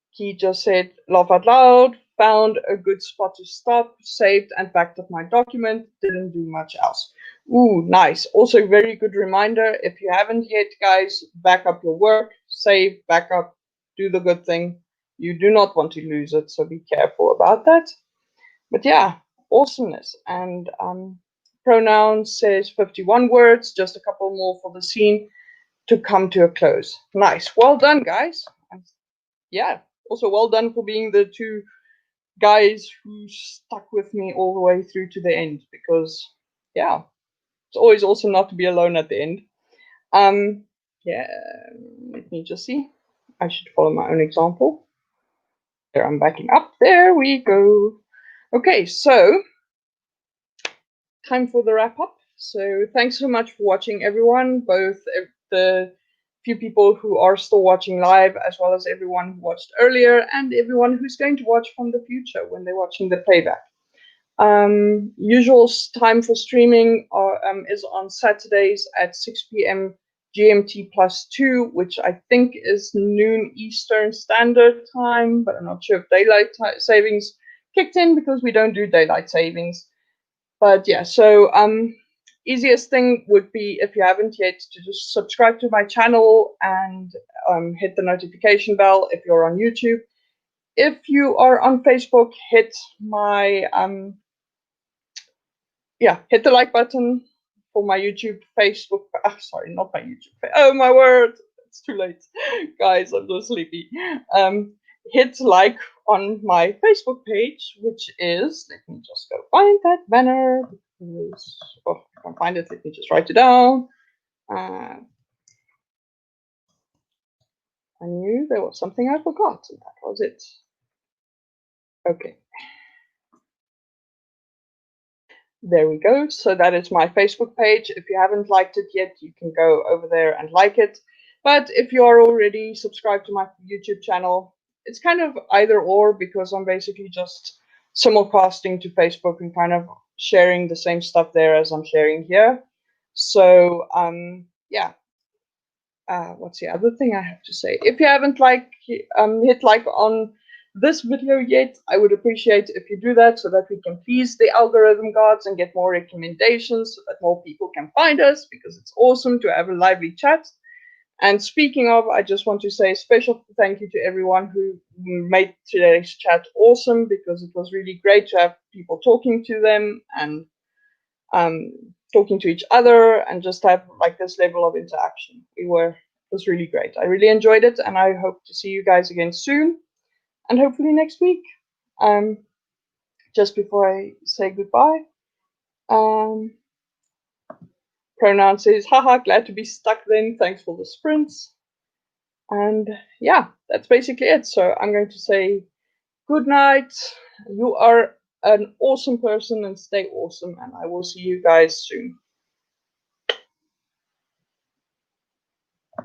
Speaker 1: He just said, laugh out loud, found a good spot to stop, saved and backed up my document, didn't do much else. Ooh, nice. Also, very good reminder. If you haven't yet, guys, back up your work, save, back up, do the good thing. You do not want to lose it, so be careful about that. But yeah, awesomeness. And pronouns says 51 words, just a couple more for the scene to come to a close. Nice. Well done, guys. Yeah, also well done for being the 2 guys who stuck with me all the way through to the end, because yeah, it's always awesome not to be alone at the end. Yeah, let me just see. I should follow my own example. There, I'm backing up. There we go. Okay, so time for the wrap up. So thanks so much for watching, everyone, both the few people who are still watching live, as well as everyone who watched earlier, and everyone who's going to watch from the future when they're watching the playback. Usual time for streaming is on Saturdays at 6 p.m. GMT +2, which I think is noon Eastern Standard Time, but I'm not sure if daylight savings kicked in, because we don't do daylight savings. But yeah, so easiest thing would be, if you haven't yet, to just subscribe to my channel and hit the notification bell if you're on YouTube. If you are on Facebook, hit my hit the like button for my YouTube, Facebook. Sorry, not my YouTube. Oh my word, it's too late, guys. I'm so sleepy. Hit like on my Facebook page, which is, let me just go find that banner, because I can't find it. Let me just write it down. I knew there was something I forgot, and that was it. Okay. There we go. So that is my Facebook page. If you haven't liked it yet, you can go over there and like it. But if you are already subscribed to my YouTube channel, it's kind of either or, because I'm basically just simulcasting to Facebook and kind of sharing the same stuff there as I'm sharing here. So yeah. What's the other thing I have to say? If you haven't hit like on this video yet, I would appreciate if you do that, so that we can please the algorithm gods and get more recommendations, so that more people can find us, because it's awesome to have a lively chat. And speaking of, I just want to say a special thank you to everyone who made today's chat awesome, because it was really great to have people talking to them and talking to each other, and just have like this level of interaction. It was really great. I really enjoyed it, and I hope to see you guys again soon, and hopefully next week. Just before I say goodbye, pronoun says, haha, glad to be stuck then. Thanks for the sprints. And yeah, that's basically it. So I'm going to say good night. You are an awesome person and stay awesome. And I will see you guys soon.